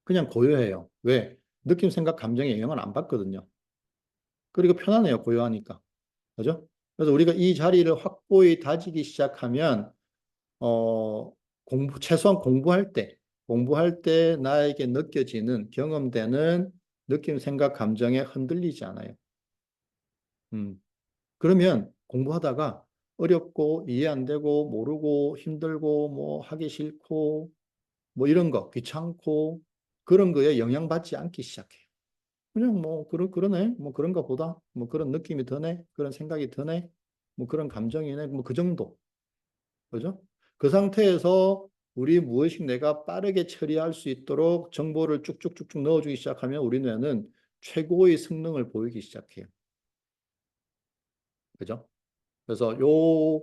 그냥 고요해요. 왜? 느낌, 생각, 감정에 영향을 안 받거든요. 그리고 편안해요. 고요하니까. 그죠? 그래서 우리가 이 자리를 확고히 다지기 시작하면, 최소한 공부할 때 나에게 느껴지는, 경험되는 느낌, 생각, 감정에 흔들리지 않아요. 음. 그러면 공부하다가 어렵고 이해 안 되고 모르고 힘들고 뭐 하기 싫고 뭐 이런 거 귀찮고 그런 거에 영향받지 않기 시작해요. 그냥 뭐 그러네 뭐 그런가 보다 뭐 그런 느낌이 드네 그런 생각이 드네 뭐 그런 감정이네 뭐 그 정도 그죠? 그 상태에서 우리 무엇이 내가 빠르게 처리할 수 있도록 정보를 쭉쭉쭉쭉 넣어주기 시작하면 우리 뇌는 최고의 성능을 보이기 시작해요. 그죠? 그래서 요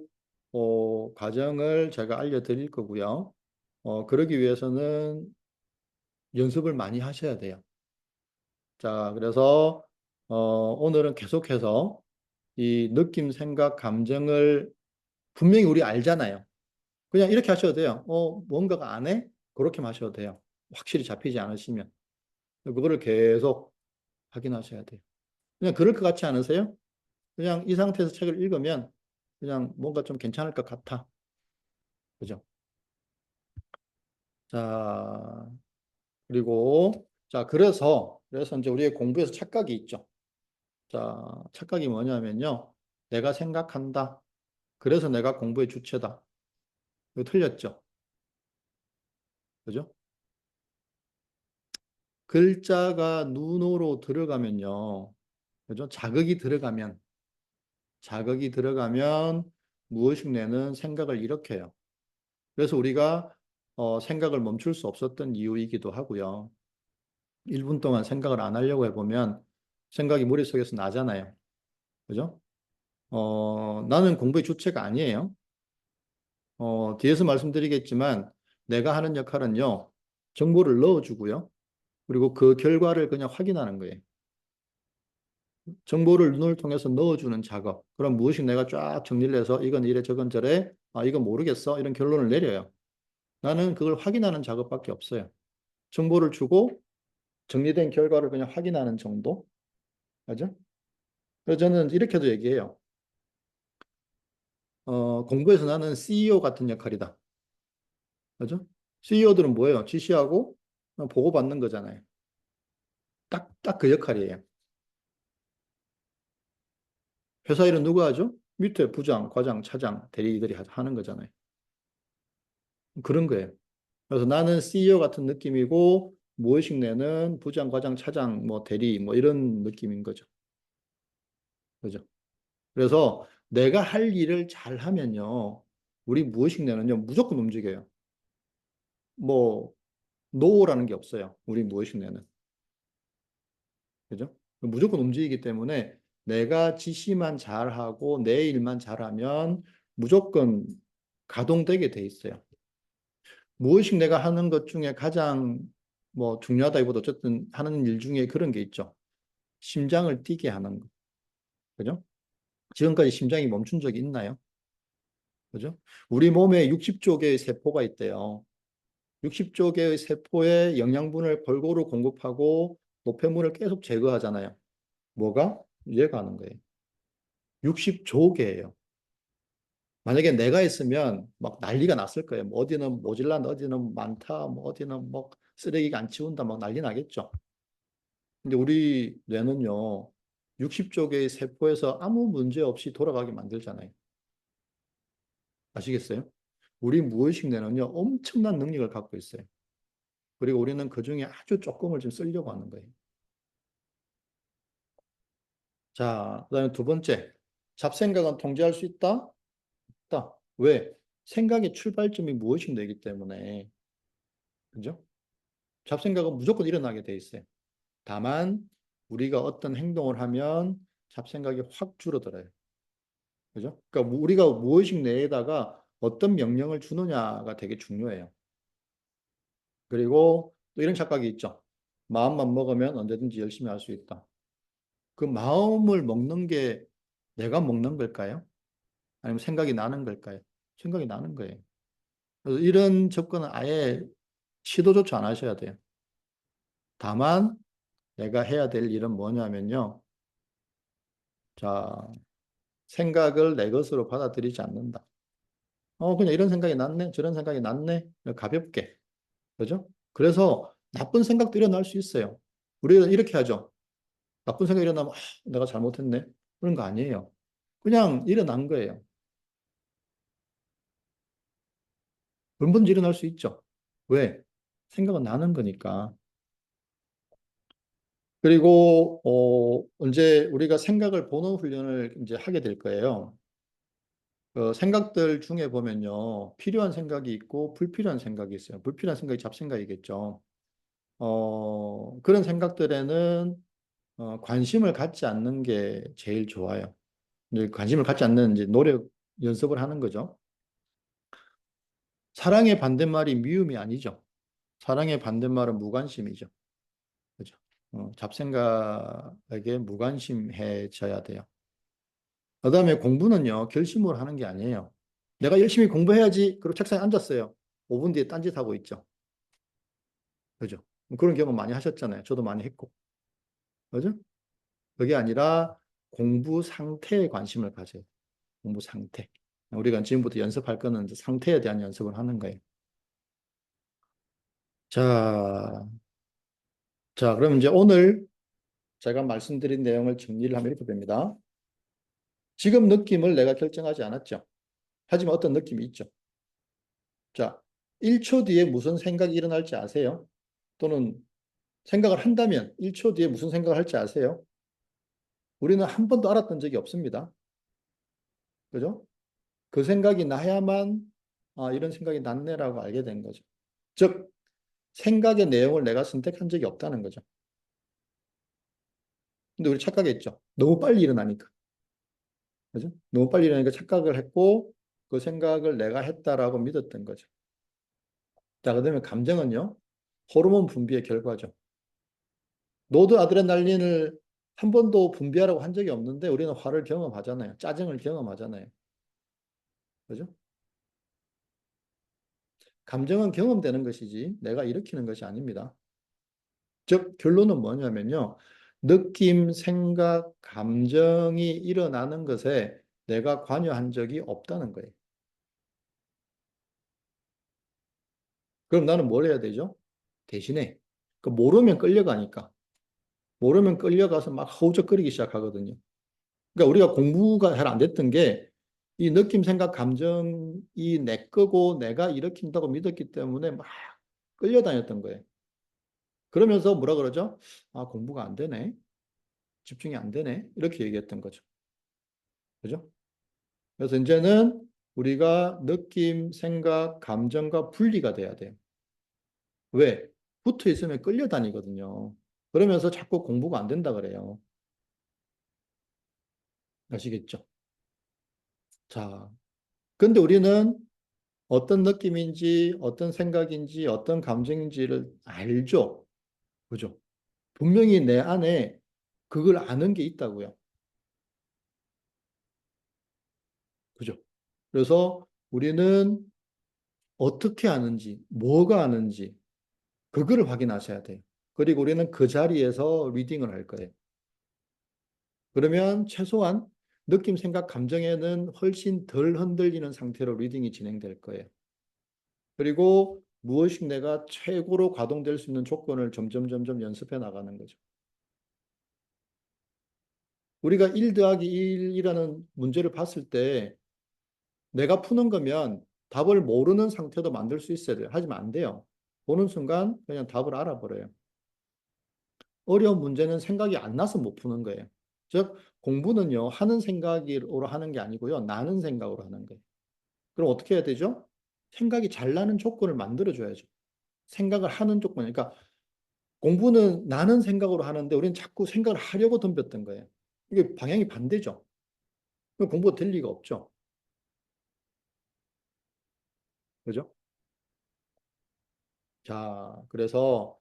과정을 제가 알려드릴 거고요. 그러기 위해서는 연습을 많이 하셔야 돼요. 자, 그래서 오늘은 계속해서 이 느낌, 생각, 감정을 분명히 우리 알잖아요. 그냥 이렇게 하셔도 돼요. 뭔가가 안 해? 그렇게 하셔도 돼요. 확실히 잡히지 않으시면. 그거를 계속 확인하셔야 돼요. 그냥 그럴 것 같지 않으세요? 그냥 이 상태에서 책을 읽으면 그냥 뭔가 좀 괜찮을 것 같아. 그죠? 자, 그리고, 자, 그래서 이제 우리의 공부에서 착각이 있죠. 자, 착각이 뭐냐면요. 내가 생각한다. 그래서 내가 공부의 주체다. 이거 틀렸죠. 그죠? 글자가 눈으로 들어가면요. 그죠? 자극이 들어가면 무의식 뇌는 생각을 일으켜요. 그래서 우리가 생각을 멈출 수 없었던 이유이기도 하고요. 1분 동안 생각을 안 하려고 해보면 생각이 머릿속에서 나잖아요. 그죠? 나는 공부의 주체가 아니에요. 뒤에서 말씀드리겠지만 내가 하는 역할은요, 정보를 넣어주고요. 그리고 그 결과를 그냥 확인하는 거예요. 정보를 눈을 통해서 넣어주는 작업. 그럼 무엇이 내가 쫙 정리를 해서 이건 이래 저건 저래. 아, 이건 모르겠어. 이런 결론을 내려요. 나는 그걸 확인하는 작업밖에 없어요. 정보를 주고 정리된 결과를 그냥 확인하는 정도. 맞죠? 그래서 저는 이렇게도 얘기해요. 공부에서 나는 CEO 같은 역할이다. 그죠? CEO들은 뭐예요? 지시하고 보고받는 거잖아요. 딱 그 역할이에요. 회사 일은 누가 하죠? 밑에 부장, 과장, 차장, 대리들이 하는 거잖아요. 그런 거예요. 그래서 나는 CEO 같은 느낌이고, 무의식 내는 부장, 과장, 차장, 뭐 대리, 뭐 이런 느낌인 거죠. 그죠? 그래서 내가 할 일을 잘 하면요, 우리 무의식 내는요, 무조건 움직여요. 뭐, 노라는 게 없어요. 우리 무의식 내는. 그죠? 무조건 움직이기 때문에 내가 지시만 잘하고 내 일만 잘하면 무조건 가동되게 돼 있어요. 무의식 내가 하는 것 중에 가장 뭐 중요하다기보다 어쨌든 하는 일 중에 그런 게 있죠. 심장을 뛰게 하는 거. 그죠? 지금까지 심장이 멈춘 적이 있나요? 그죠? 우리 몸에 60조 개의 세포가 있대요. 60조 개의 세포에 영양분을 골고루 공급하고 노폐물을 계속 제거하잖아요. 뭐가? 얘가 하는 거예요. 60조 개예요. 만약에 내가 했으면 막 난리가 났을 거예요. 뭐 어디는 모질란다, 어디는 많다, 뭐 어디는 뭐 쓰레기가 안 치운다, 막 난리 나겠죠. 근데 우리 뇌는요, 60조 개의 세포에서 아무 문제 없이 돌아가게 만들잖아요. 아시겠어요? 우리 무의식 뇌는요, 엄청난 능력을 갖고 있어요. 그리고 우리는 그 중에 아주 조금을 좀 쓰려고 하는 거예요. 자, 그다음에 두 번째, 잡생각은 통제할 수 있다? 있다. 왜? 생각의 출발점이 무엇이 되기 때문에. 그죠? 잡생각은 무조건 일어나게 돼 있어요. 다만 우리가 어떤 행동을 하면 잡생각이 확 줄어들어요. 그죠? 그러니까 우리가 무의식 내에다가 어떤 명령을 주느냐가 되게 중요해요. 그리고 또 이런 착각이 있죠. 마음만 먹으면 언제든지 열심히 할 수 있다. 그 마음을 먹는 게 내가 먹는 걸까요? 아니면 생각이 나는 걸까요? 생각이 나는 거예요. 그래서 이런 접근은 아예 시도조차 안 하셔야 돼요. 다만 내가 해야 될 일은 뭐냐면요. 자, 생각을 내 것으로 받아들이지 않는다. 그냥 이런 생각이 났네, 저런 생각이 났네, 가볍게. 그죠? 그래서 나쁜 생각도 일어날 수 있어요. 우리는 이렇게 하죠. 나쁜 생각이 일어나면, 내가 잘못했네. 그런 거 아니에요. 그냥 일어난 거예요. 얼마든지 일어날 수 있죠. 왜? 생각은 나는 거니까. 그리고, 언제 우리가 생각을 보는 훈련을 이제 하게 될 거예요. 생각들 중에 보면요. 필요한 생각이 있고 불필요한 생각이 있어요. 불필요한 생각이 잡생각이겠죠. 그런 생각들에는 관심을 갖지 않는 게 제일 좋아요. 이제 관심을 갖지 않는 이제 노력 연습을 하는 거죠. 사랑의 반대말이 미움이 아니죠. 사랑의 반대말은 무관심이죠. 그죠? 잡생각에게 무관심해져야 돼요. 그다음에 공부는요, 결심으로 하는 게 아니에요. 내가 열심히 공부해야지. 그리고 책상에 앉았어요. 5분 뒤에 딴짓하고 있죠. 그죠? 그런 경험 많이 하셨잖아요. 저도 많이 했고. 그죠? 그게 아니라 공부 상태에 관심을 가져요. 공부 상태. 우리가 지금부터 연습할 거는 이제 상태에 대한 연습을 하는 거예요. 자, 자, 그럼 이제 오늘 제가 말씀드린 내용을 정리를 하면 이렇게 됩니다. 지금 느낌을 내가 결정하지 않았죠. 하지만 어떤 느낌이 있죠. 자, 1초 뒤에 무슨 생각이 일어날지 아세요? 또는 생각을 한다면 1초 뒤에 무슨 생각을 할지 아세요? 우리는 한 번도 알았던 적이 없습니다. 그죠? 그 생각이 나야만 이런 생각이 났네라고 알게 된 거죠. 즉, 생각의 내용을 내가 선택한 적이 없다는 거죠. 근데 우리 착각했죠. 너무 빨리 일어나니까. 그죠? 너무 빨리 일어나니까 착각을 했고 그 생각을 내가 했다라고 믿었던 거죠. 자, 그다음에 감정은요. 호르몬 분비의 결과죠. 노드아드레날린을 한 번도 분비하라고 한 적이 없는데 우리는 화를 경험하잖아요. 짜증을 경험하잖아요. 그죠? 감정은 경험되는 것이지 내가 일으키는 것이 아닙니다. 즉, 결론은 뭐냐면요. 느낌, 생각, 감정이 일어나는 것에 내가 관여한 적이 없다는 거예요. 그럼 나는 뭘 해야 되죠? 대신에 모르면 끌려가니까. 모르면 끌려가서 막 허우적거리기 시작하거든요. 그러니까 우리가 공부가 잘 안 됐던 게 이 느낌, 생각, 감정이 내 거고 내가 일으킨다고 믿었기 때문에 막 끌려다녔던 거예요. 그러면서 뭐라 그러죠? 공부가 안 되네. 집중이 안 되네. 이렇게 얘기했던 거죠. 그죠? 그래서 이제는 우리가 느낌, 생각, 감정과 분리가 돼야 돼요. 왜? 붙어 있으면 끌려다니거든요. 그러면서 자꾸 공부가 안 된다 그래요. 아시겠죠? 자, 근데 우리는 어떤 느낌인지, 어떤 생각인지, 어떤 감정인지를 알죠. 그죠? 분명히 내 안에 그걸 아는 게 있다고요. 그죠? 그래서 우리는 어떻게 아는지, 뭐가 아는지, 그거를 확인하셔야 돼요. 그리고 우리는 그 자리에서 리딩을 할 거예요. 그러면 최소한 느낌, 생각, 감정에는 훨씬 덜 흔들리는 상태로 리딩이 진행될 거예요. 그리고 무엇이 내가 최고로 가동될 수 있는 조건을 점점 연습해 나가는 거죠. 우리가 1 더하기 1이라는 문제를 봤을 때 내가 푸는 거면 답을 모르는 상태도 만들 수 있어야 돼요. 하지만 안 돼요. 보는 순간 그냥 답을 알아버려요. 어려운 문제는 생각이 안 나서 못 푸는 거예요. 즉, 공부는요, 하는 생각으로 하는 게 아니고요, 나는 생각으로 하는 거예요. 그럼 어떻게 해야 되죠? 생각이 잘 나는 조건을 만들어줘야죠. 생각을 하는 조건. 그러니까 공부는 나는 생각으로 하는데 우리는 자꾸 생각을 하려고 덤볐던 거예요. 이게 방향이 반대죠. 공부가 될 리가 없죠. 그죠? 자, 그래서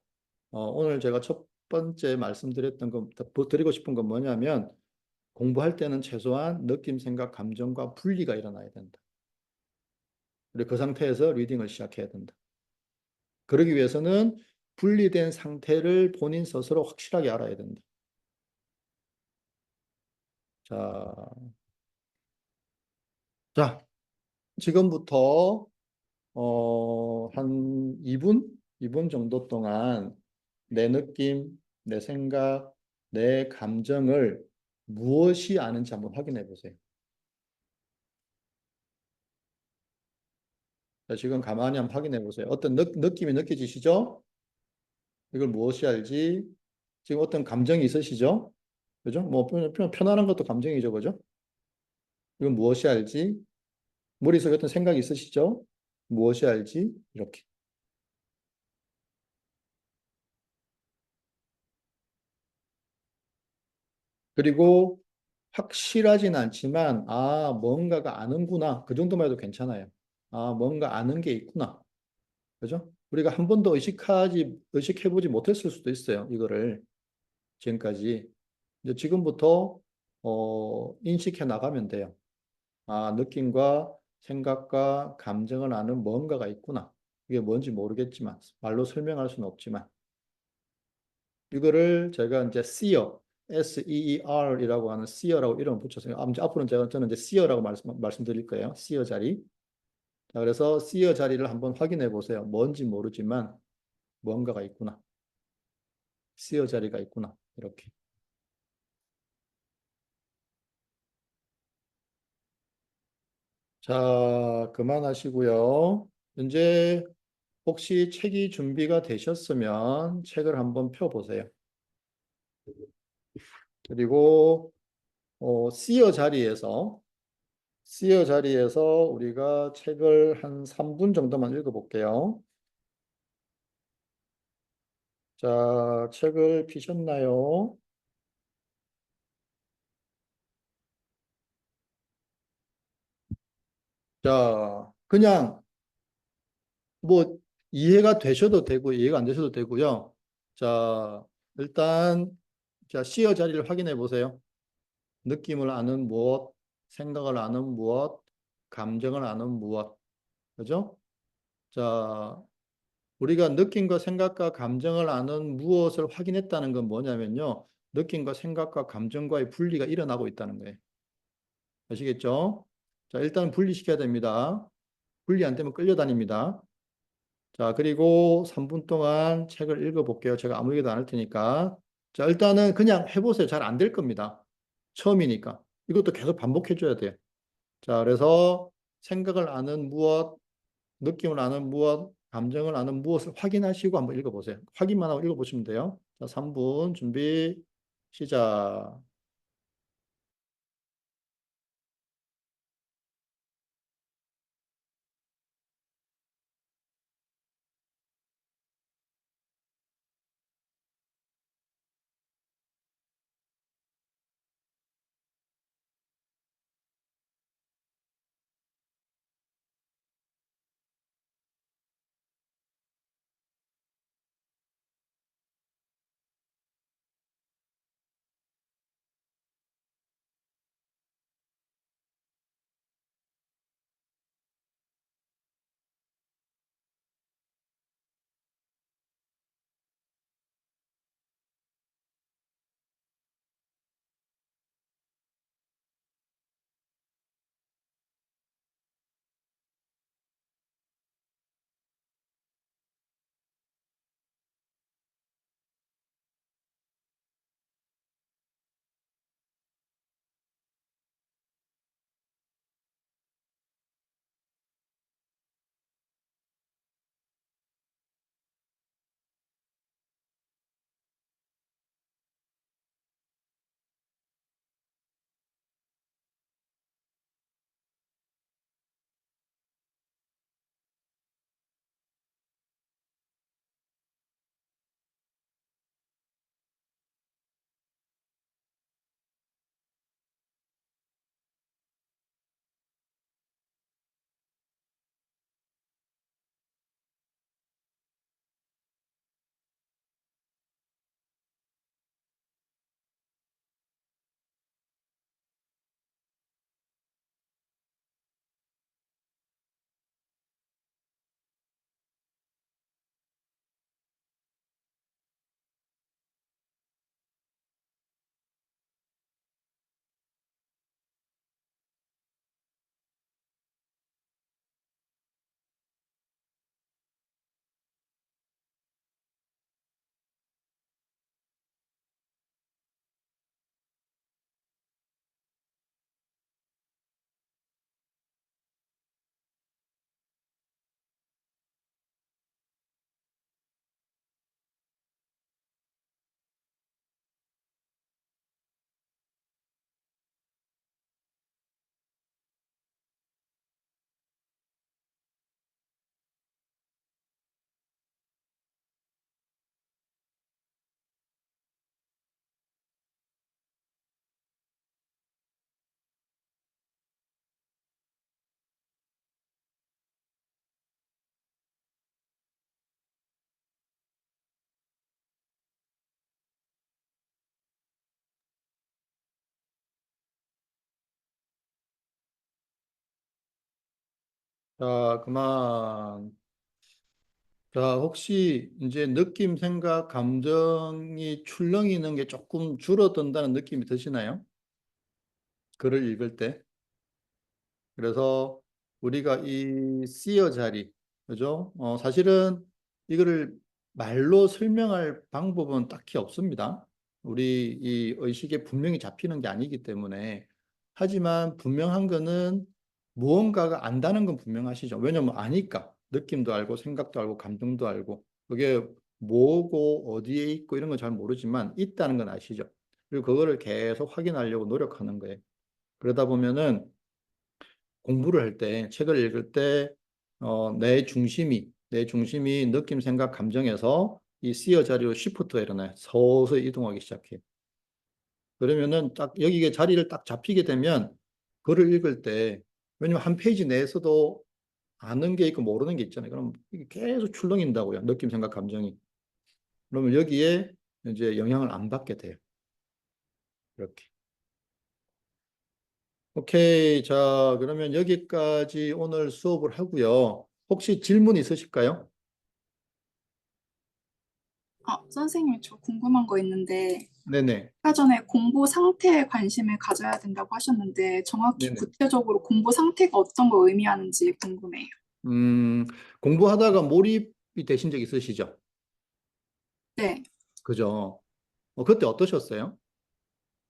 오늘 제가 첫 번째 말씀드렸던 거, 드리고 싶은 건 뭐냐면 공부할 때는 최소한 느낌, 생각, 감정과 분리가 일어나야 된다. 그리고 그 상태에서 리딩을 시작해야 된다. 그러기 위해서는 분리된 상태를 본인 스스로 확실하게 알아야 된다. 자, 자, 지금부터 한 2분 정도 동안 내 느낌, 내 생각, 내 감정을 무엇이 아는지 한번 확인해 보세요. 자, 지금 가만히 한번 확인해 보세요. 어떤 느낌이 느껴지시죠? 이걸 무엇이 알지? 지금 어떤 감정이 있으시죠? 그죠? 뭐 편안한 것도 감정이죠, 그죠? 이건 무엇이 알지? 머릿속에 어떤 생각이 있으시죠? 무엇이 알지? 이렇게. 그리고 확실하진 않지만, 아, 뭔가가 아는구나. 그 정도만 해도 괜찮아요. 아, 뭔가 아는 게 있구나. 그죠? 우리가 한 번도 의식해보지 못했을 수도 있어요. 이거를 지금까지. 이제 지금부터, 인식해 나가면 돼요. 아, 느낌과 생각과 감정을 아는 뭔가가 있구나. 이게 뭔지 모르겠지만, 말로 설명할 수는 없지만, 이거를 제가 이제 SEER이라고 하는 seer라고 이름을 붙였어요. 앞으로는 저는 이제 seer라고 말씀드릴 거예요. seer 자리. 자, 그래서 seer 자리를 한번 확인해 보세요. 뭔지 모르지만 뭔가가 있구나. seer 자리가 있구나. 이렇게. 자, 그만하시고요. 이제 혹시 책이 준비가 되셨으면 책을 한번 펴보세요. 그리고 seer 자리에서 우리가 책을 한 3분 정도만 읽어볼게요. 자, 책을 피셨나요? 자, 그냥 뭐 이해가 되셔도 되고 이해가 안 되셔도 되고요. 자, 일단 자, 시어 자리를 확인해 보세요. 느낌을 아는 무엇, 생각을 아는 무엇, 감정을 아는 무엇. 그죠? 자, 우리가 느낌과 생각과 감정을 아는 무엇을 확인했다는 건 뭐냐면요. 느낌과 생각과 감정과의 분리가 일어나고 있다는 거예요. 아시겠죠? 자, 일단 분리시켜야 됩니다. 분리 안 되면 끌려다닙니다. 자, 그리고 3분 동안 책을 읽어볼게요. 제가 아무 얘기도 안 할 테니까. 자, 일단은 그냥 해보세요. 잘 안 될 겁니다. 처음이니까. 이것도 계속 반복해줘야 돼요. 자, 그래서 생각을 아는 무엇, 느낌을 아는 무엇, 감정을 아는 무엇을 확인하시고 한번 읽어보세요. 확인만 하고 읽어보시면 돼요. 자, 3분 준비, 시작. 자, 그만. 자, 혹시 이제 느낌, 생각, 감정이 출렁이는 게 조금 줄어든다는 느낌이 드시나요? 글을 읽을 때. 그래서 우리가 이 쓰여 자리, 그죠? 사실은 이거를 말로 설명할 방법은 딱히 없습니다. 우리 이 의식에 분명히 잡히는 게 아니기 때문에. 하지만 분명한 거는 무언가가 안다는 건 분명하시죠. 왜냐면 아니까. 느낌도 알고, 생각도 알고, 감정도 알고. 그게 뭐고, 어디에 있고 이런 건 잘 모르지만 있다는 건 아시죠. 그리고 그거를 계속 확인하려고 노력하는 거예요. 그러다 보면은 공부를 할 때, 책을 읽을 때, 내 중심이 느낌, 생각, 감정에서 이 쓰여 자리로 시프트가 일어나요. 서서히 이동하기 시작해요. 그러면은 딱 여기에 자리를 딱 잡히게 되면 글을 읽을 때, 왜냐면 한 페이지 내에서도 아는 게 있고 모르는 게 있잖아요. 그럼 이게 계속 출렁인다고요. 느낌, 생각, 감정이. 그러면 여기에 이제 영향을 안 받게 돼요. 이렇게. 오케이. 자, 그러면 여기까지 오늘 수업을 하고요. 혹시 질문 있으실까요? 선생님, 저 궁금한 거 있는데, 네네. 아까 전에 공부 상태에 관심을 가져야 된다고 하셨는데, 정확히 네네. 구체적으로 공부 상태가 어떤 걸 의미하는지 궁금해요. 음, 공부하다가 몰입이 되신 적 있으시죠? 네. 그죠? 그때 어떠셨어요?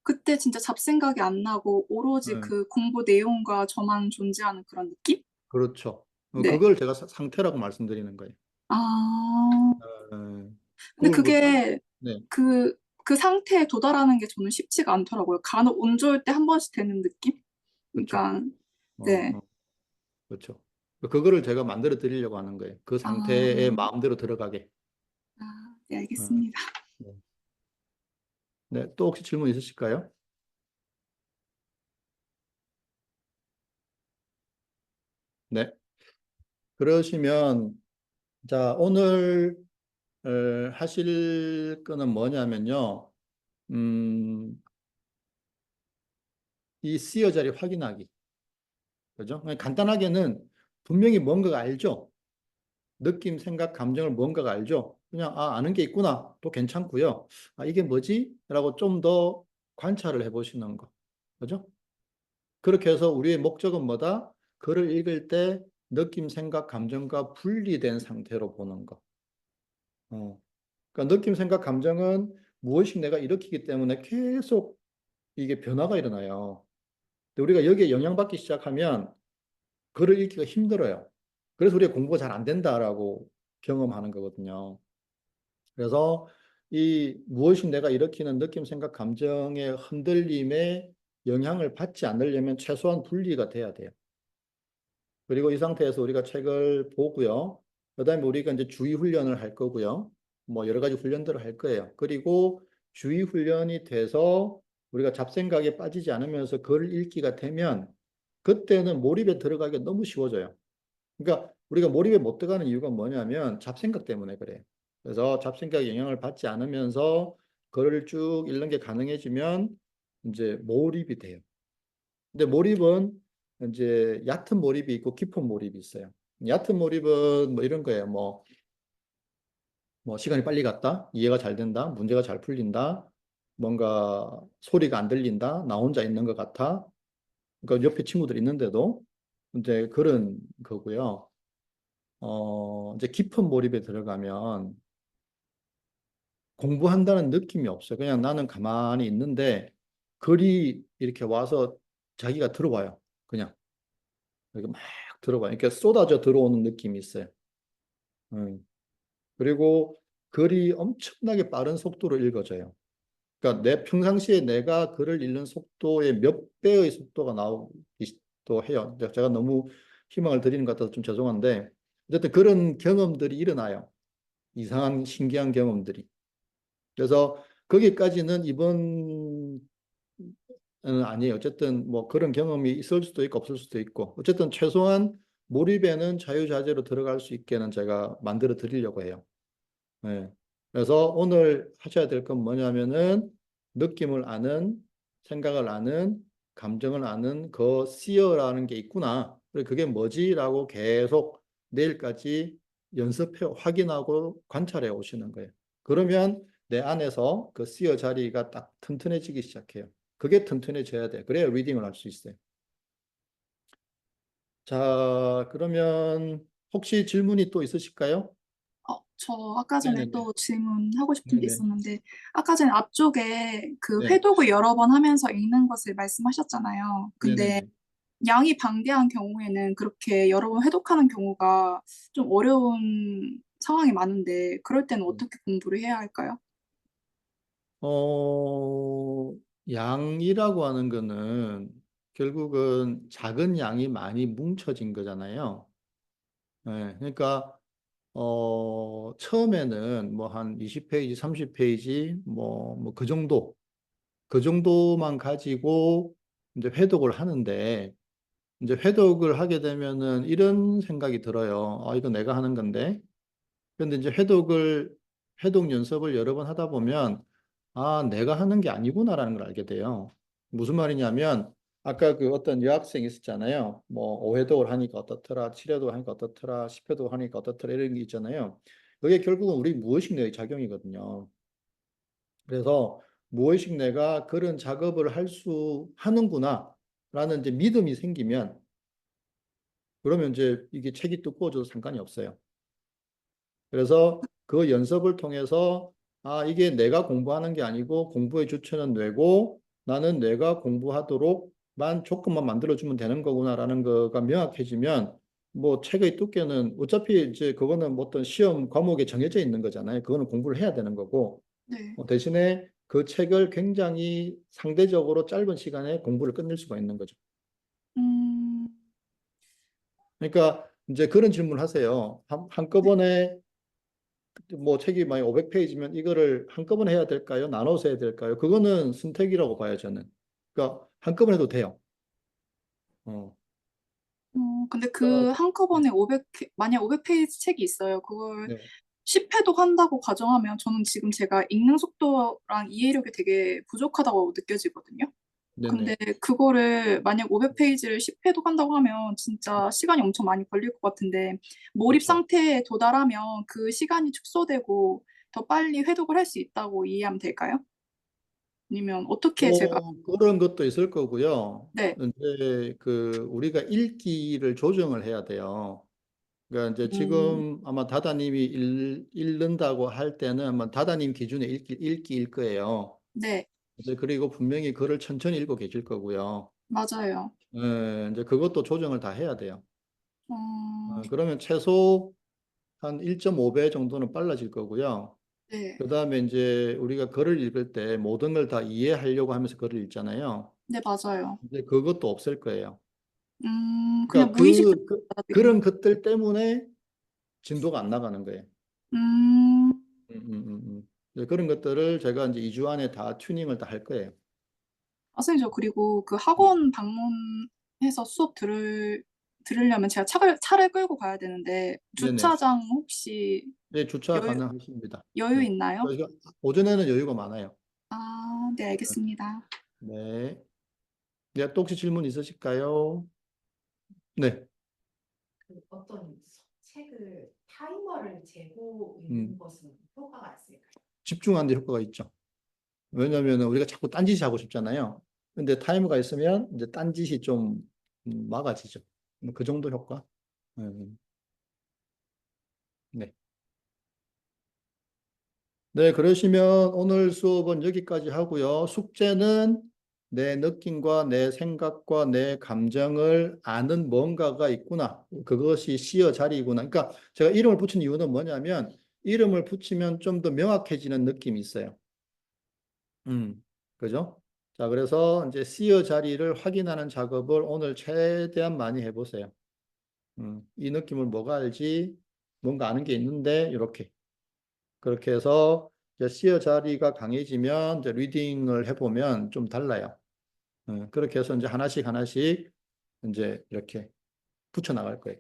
그때 진짜 잡생각이 안 나고, 오로지 네, 그 공부 내용과 저만 존재하는 그런 느낌? 그렇죠. 네. 그걸 제가 상태라고 말씀드리는 거예요. 아, 네, 근데 그걸 뭐, 그게 네, 그 상태에 도달하는 게 저는 쉽지가 않더라고요. 간혹 운 좋을 때 한 번씩 되는 느낌? 그렇죠. 그러니까, 어, 네. 어, 그렇죠. 그거를 제가 만들어 드리려고 하는 거예요. 그 상태에 아, 마음대로 들어가게. 네, 어, 알겠습니다. 네. 네, 또 혹시 질문 있으실까요? 네. 그러시면, 자, 오늘 하실 거는 뭐냐면요. 음, 이 C여 자리 확인하기. 그죠? 그냥 간단하게는 분명히 뭔가가 알죠? 느낌, 생각, 감정을 뭔가가 알죠? 그냥, 아는 게 있구나. 또 괜찮고요. 이게 뭐지? 라고 좀 더 관찰을 해보시는 거. 그죠? 그렇게 해서 우리의 목적은 뭐다? 글을 읽을 때 느낌, 생각, 감정과 분리된 상태로 보는 거. 어. 그러니까 느낌, 생각, 감정은 무엇이 내가 일으키기 때문에 계속 이게 변화가 일어나요. 근데 우리가 여기에 영향받기 시작하면 글을 읽기가 힘들어요. 그래서 우리가 공부가 잘 안 된다라고 경험하는 거거든요. 그래서 이 무엇이 내가 일으키는 느낌, 생각, 감정의 흔들림에 영향을 받지 않으려면 최소한 분리가 돼야 돼요. 그리고 이 상태에서 우리가 책을 보고요. 그다음에 우리가 이제 주의 훈련을 할 거고요. 뭐 여러 가지 훈련들을 할 거예요. 그리고 주의 훈련이 돼서 우리가 잡생각에 빠지지 않으면서 글을 읽기가 되면 그때는 몰입에 들어가기가 너무 쉬워져요. 그러니까 우리가 몰입에 못 들어가는 이유가 뭐냐면 잡생각 때문에 그래요. 그래서 잡생각에 영향을 받지 않으면서 글을 쭉 읽는 게 가능해지면 이제 몰입이 돼요. 근데 몰입은 이제 얕은 몰입이 있고 깊은 몰입이 있어요. 얕은 몰입은 뭐 이런 거예요. 뭐 시간이 빨리 갔다, 이해가 잘 된다, 문제가 잘 풀린다, 뭔가 소리가 안 들린다, 나 혼자 있는 것 같아. 그러니까 옆에 친구들 있는데도 이제 그런 거고요. 이제 깊은 몰입에 들어가면 공부한다는 느낌이 없어요. 그냥 나는 가만히 있는데 글이 이렇게 와서 자기가 들어와요. 그냥. 이렇게 막 들어봐요. 이렇게 쏟아져 들어오는 느낌이 있어요. 음. 그리고 글이 엄청나게 빠른 속도로 읽어져요. 그러니까 내 평상시에 내가 글을 읽는 속도의 몇 배의 속도가 나오기도 해요. 제가 너무 희망을 드리는 것 같아서 좀 죄송한데 어쨌든 그런 경험들이 일어나요. 이상한 신기한 경험들이. 그래서 거기까지는 이번 아니에요. 어쨌든 뭐 그런 경험이 있을 수도 있고 없을 수도 있고 어쨌든 최소한 몰입에는 자유자재로 들어갈 수 있게는 제가 만들어 드리려고 해요. 네. 그래서 오늘 하셔야 될 건 뭐냐면은 느낌을 아는, 생각을 아는, 감정을 아는 그 see어라는 게 있구나. 그래, 그게 뭐지라고 계속 내일까지 연습해 확인하고 관찰해 오시는 거예요. 그러면 내 안에서 그 시어 자리가 딱 튼튼해지기 시작해요. 그게 튼튼해져야 돼. 그래야 리딩을 할 수 있어요. 자, 그러면 혹시 질문이 또 있으실까요? 저 아까 전에 네네네. 또 질문하고 싶은 게 네네. 있었는데, 아까 전에 앞쪽에 그 네. 회독을 여러 번 하면서 읽는 것을 말씀하셨잖아요. 근데 네네네. 양이 방대한 경우에는 그렇게 여러 번 회독하는 경우가 좀 어려운 상황이 많은데, 그럴 때는 어떻게 공부를 해야 할까요? 어, 양이라고 하는 거는 결국은 작은 양이 많이 뭉쳐진 거잖아요. 네, 그러니까 처음에는 뭐 한 20페이지, 30페이지 뭐 그 정도 그 정도만 가지고 이제 회독을 하는데 이제 회독을 하게 되면은 이런 생각이 들어요. 이거 내가 하는 건데. 근데 이제 회독 연습을 여러 번 하다 보면 내가 하는 게 아니구나라는 걸 알게 돼요. 무슨 말이냐면 아까 그 어떤 여학생 있었잖아요. 뭐 5회독을 하니까 어떻더라, 7회독을 하니까 어떻더라, 10회독을 하니까 어떻더라 이런 게 있잖아요. 그게 결국은 우리 무의식 뇌의 작용이거든요. 그래서 무의식 뇌가 그런 작업을 하는구나라는 이제 믿음이 생기면 그러면 이제 이게 책이 두꺼워져도 상관이 없어요. 그래서 그 연습을 통해서 이게 내가 공부하는 게 아니고 공부의 주체는 뇌고 나는 내가 공부하도록만 조건만 만들어주면 되는 거구나라는 거가 명확해지면 뭐 책의 두께는 어차피 이제 그거는 뭐 어떤 시험 과목에 정해져 있는 거잖아요. 그거는 공부를 해야 되는 거고 네. 대신에 그 책을 굉장히 상대적으로 짧은 시간에 공부를 끝낼 수가 있는 거죠. 음, 그러니까 이제 그런 질문을 하세요. 한꺼번에 뭐 책이 만약 500페이지면 이거를 한꺼번에 해야 될까요? 나눠서 해야 될까요? 그거는 선택이라고 봐요, 저는. 그러니까 한꺼번에 해도 돼요. 어. 근데 그러니까, 그 한꺼번에 만약 500페이지 책이 있어요. 그걸 네, 10회독 한다고 가정하면 저는 지금 제가 읽는 속도랑 이해력이 되게 부족하다고 느껴지거든요. 네네. 근데 그거를 만약 500페이지를 10회독 한다고 하면 진짜 시간이 엄청 많이 걸릴 것 같은데 몰입 그렇죠. 상태에 도달하면 그 시간이 축소되고 더 빨리 회독을 할 수 있다고 이해하면 될까요? 아니면 어떻게 제가 그런 것도 있을 거고요. 네. 이제 그 우리가 읽기를 조정을 해야 돼요. 그러니까 이제 음, 지금 아마 다다님이 읽는다고 할 때는 아마 다다님 기준의 읽기일 거예요. 네. 이제 그리고 분명히 글을 천천히 읽고 계실 거고요. 맞아요. 이제 그것도 조정을 다 해야 돼요. 어, 그러면 최소 한 1.5배 정도는 빨라질 거고요. 네. 그 다음에 이제 우리가 글을 읽을 때 모든 걸 다 이해하려고 하면서 글을 읽잖아요. 네, 맞아요. 이제 그것도 없을 거예요. 그냥 그러니까 무의식적으로 받아들이는 그런 거. 것들 때문에 진도가 안 나가는 거예요. 음, 이제 그런 것들을 제가 이제 2주 안에 다 튜닝을 다 할 거예요. 선생님, 저 그리고 그 네. 학원 방문해서 수업 들으려면 제가 차를 끌고 가야 되는데, 네네. 주차장 혹시 네, 주차 여유, 가능하십니다. 여유 네. 있나요? 저희가 오전에는 여유가 많아요. 네, 알겠습니다. 네. 네, 또 혹시 질문 있으실까요? 네. 그 어떤 책을 타이머를 재고 음, 읽는 것은 효과가 있을까요? 집중하는 데 효과가 있죠. 왜냐하면 우리가 자꾸 딴짓이 하고 싶잖아요. 근데 타이머가 있으면 이제 딴짓이 좀 막아지죠. 그 정도 효과. 네. 네, 그러시면 오늘 수업은 여기까지 하고요. 숙제는 내 느낌과 내 생각과 내 감정을 아는 뭔가가 있구나. 그것이 시어 자리이구나. 그러니까 제가 이름을 붙인 이유는 뭐냐면 이름을 붙이면 좀 더 명확해지는 느낌이 있어요. 그죠? 자, 그래서 이제 시어 자리를 확인하는 작업을 오늘 최대한 많이 해보세요. 이 느낌을 뭐가 알지? 뭔가 아는 게 있는데 이렇게. 그렇게 해서 이제 시어 자리가 강해지면 이제 리딩을 해보면 좀 달라요. 그렇게 해서 이제 하나씩 하나씩 이제 이렇게 붙여나갈 거예요.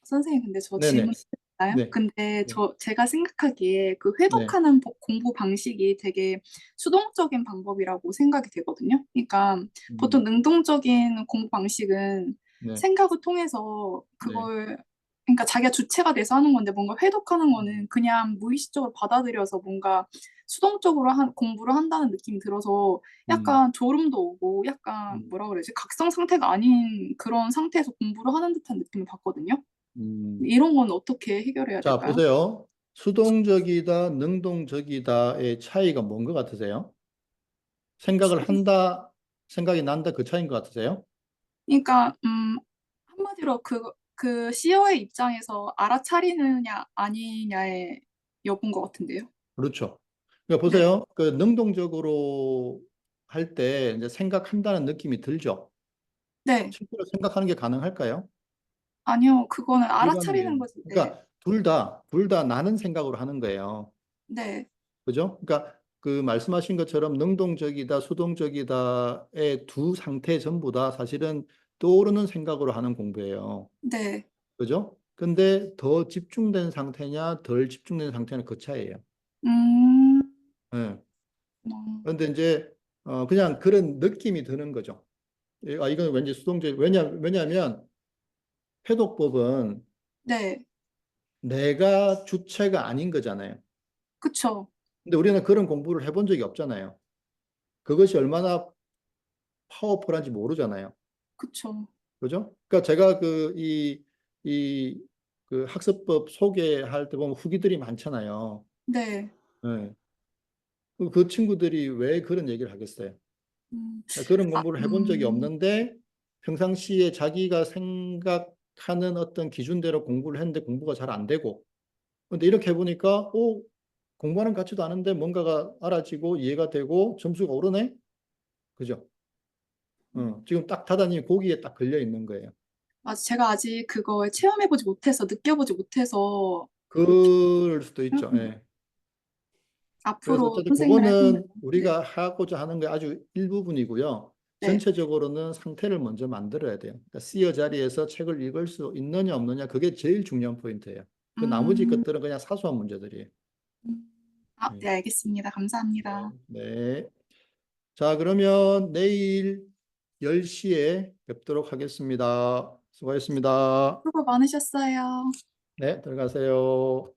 선생님, 근데 저 네네. 질문 있나요? 네. 근데 네. 제가 생각하기에 그 네. 회독하는 공부 방식이 되게 수동적인 방법이라고 생각이 되거든요. 그러니까 보통 음, 능동적인 공부 방식은 네. 생각을 통해서 네. 그걸 그러니까 자기가 주체가 돼서 하는 건데 뭔가 회독하는 거는 그냥 무의식적으로 받아들여서 뭔가 수동적으로 공부를 한다는 느낌이 들어서 약간 졸음도 오고 약간 뭐라 그러지? 각성 상태가 아닌 그런 상태에서 공부를 하는 듯한 느낌을 받거든요. 이런 건 어떻게 해결해야 자, 될까요? 보세요. 수동적이다, 능동적이다의 차이가 뭔 것 같으세요? 생각을 한다, 생각이 난다, 그 차이인 것 같으세요? 그러니까 한마디로 그 CEO의 입장에서 알아차리느냐 아니냐의 여부인 것 같은데요. 그렇죠. 그러니까 네, 보세요. 그 능동적으로 할 때 이제 생각한다는 느낌이 들죠. 네, 실제로 생각하는 게 가능할까요? 아니요, 그거는 알아차리는 불가능해요. 거지. 네, 그러니까 둘 다 나는 생각으로 하는 거예요. 네, 그죠? 그러니까 그 말씀하신 것처럼 능동적이다, 수동적이다의 두 상태 전부 다 사실은 떠오르는 생각으로 하는 공부예요. 네, 그죠? 근데 더 집중된 상태냐, 덜 집중된 상태냐 그 차이예요. 음, 예. 어, 그런데 이제 그냥 그런 느낌이 드는 거죠. 이건 왠지 수동적. 왜냐하면 해독법은 네, 내가 주체가 아닌 거잖아요. 그쵸, 근데 우리는 그런 공부를 해본 적이 없잖아요. 그것이 얼마나 파워풀한지 모르잖아요. 그쵸, 그죠? 그러니까 제가 그 학습법 소개할 때 보면 후기들이 많잖아요. 네, 네. 그 친구들이 왜 그런 얘기를 하겠어요? 음, 그런 아, 공부를 해본 적이 없는데 평상시에 자기가 생각하는 어떤 기준대로 공부를 했는데 공부가 잘 안 되고 근데 이렇게 해보니까 공부하는 것 같지도 않은데 뭔가가 알아지고 이해가 되고 점수가 오르네? 그죠? 지금 딱 다다니 거기에 딱 걸려 있는 거예요. 맞아, 제가 아직 그걸 체험해보지 못해서 느껴보지 못해서 그럴 수도 있죠. 예. 그래서 앞으로 어쨌든 선생님을 해보면 그거는 네, 우리가 하고자 하는 게 아주 일부분이고요. 네, 전체적으로는 상태를 먼저 만들어야 돼요. 그러니까 C어 자리에서 책을 읽을 수 있느냐 없느냐 그게 제일 중요한 포인트예요. 그 나머지 음, 것들은 그냥 사소한 문제들이에요. 네, 알겠습니다. 감사합니다. 네. 자, 그러면 내일 10시에 뵙도록 하겠습니다. 수고하셨습니다. 수고 많으셨어요. 네, 들어가세요.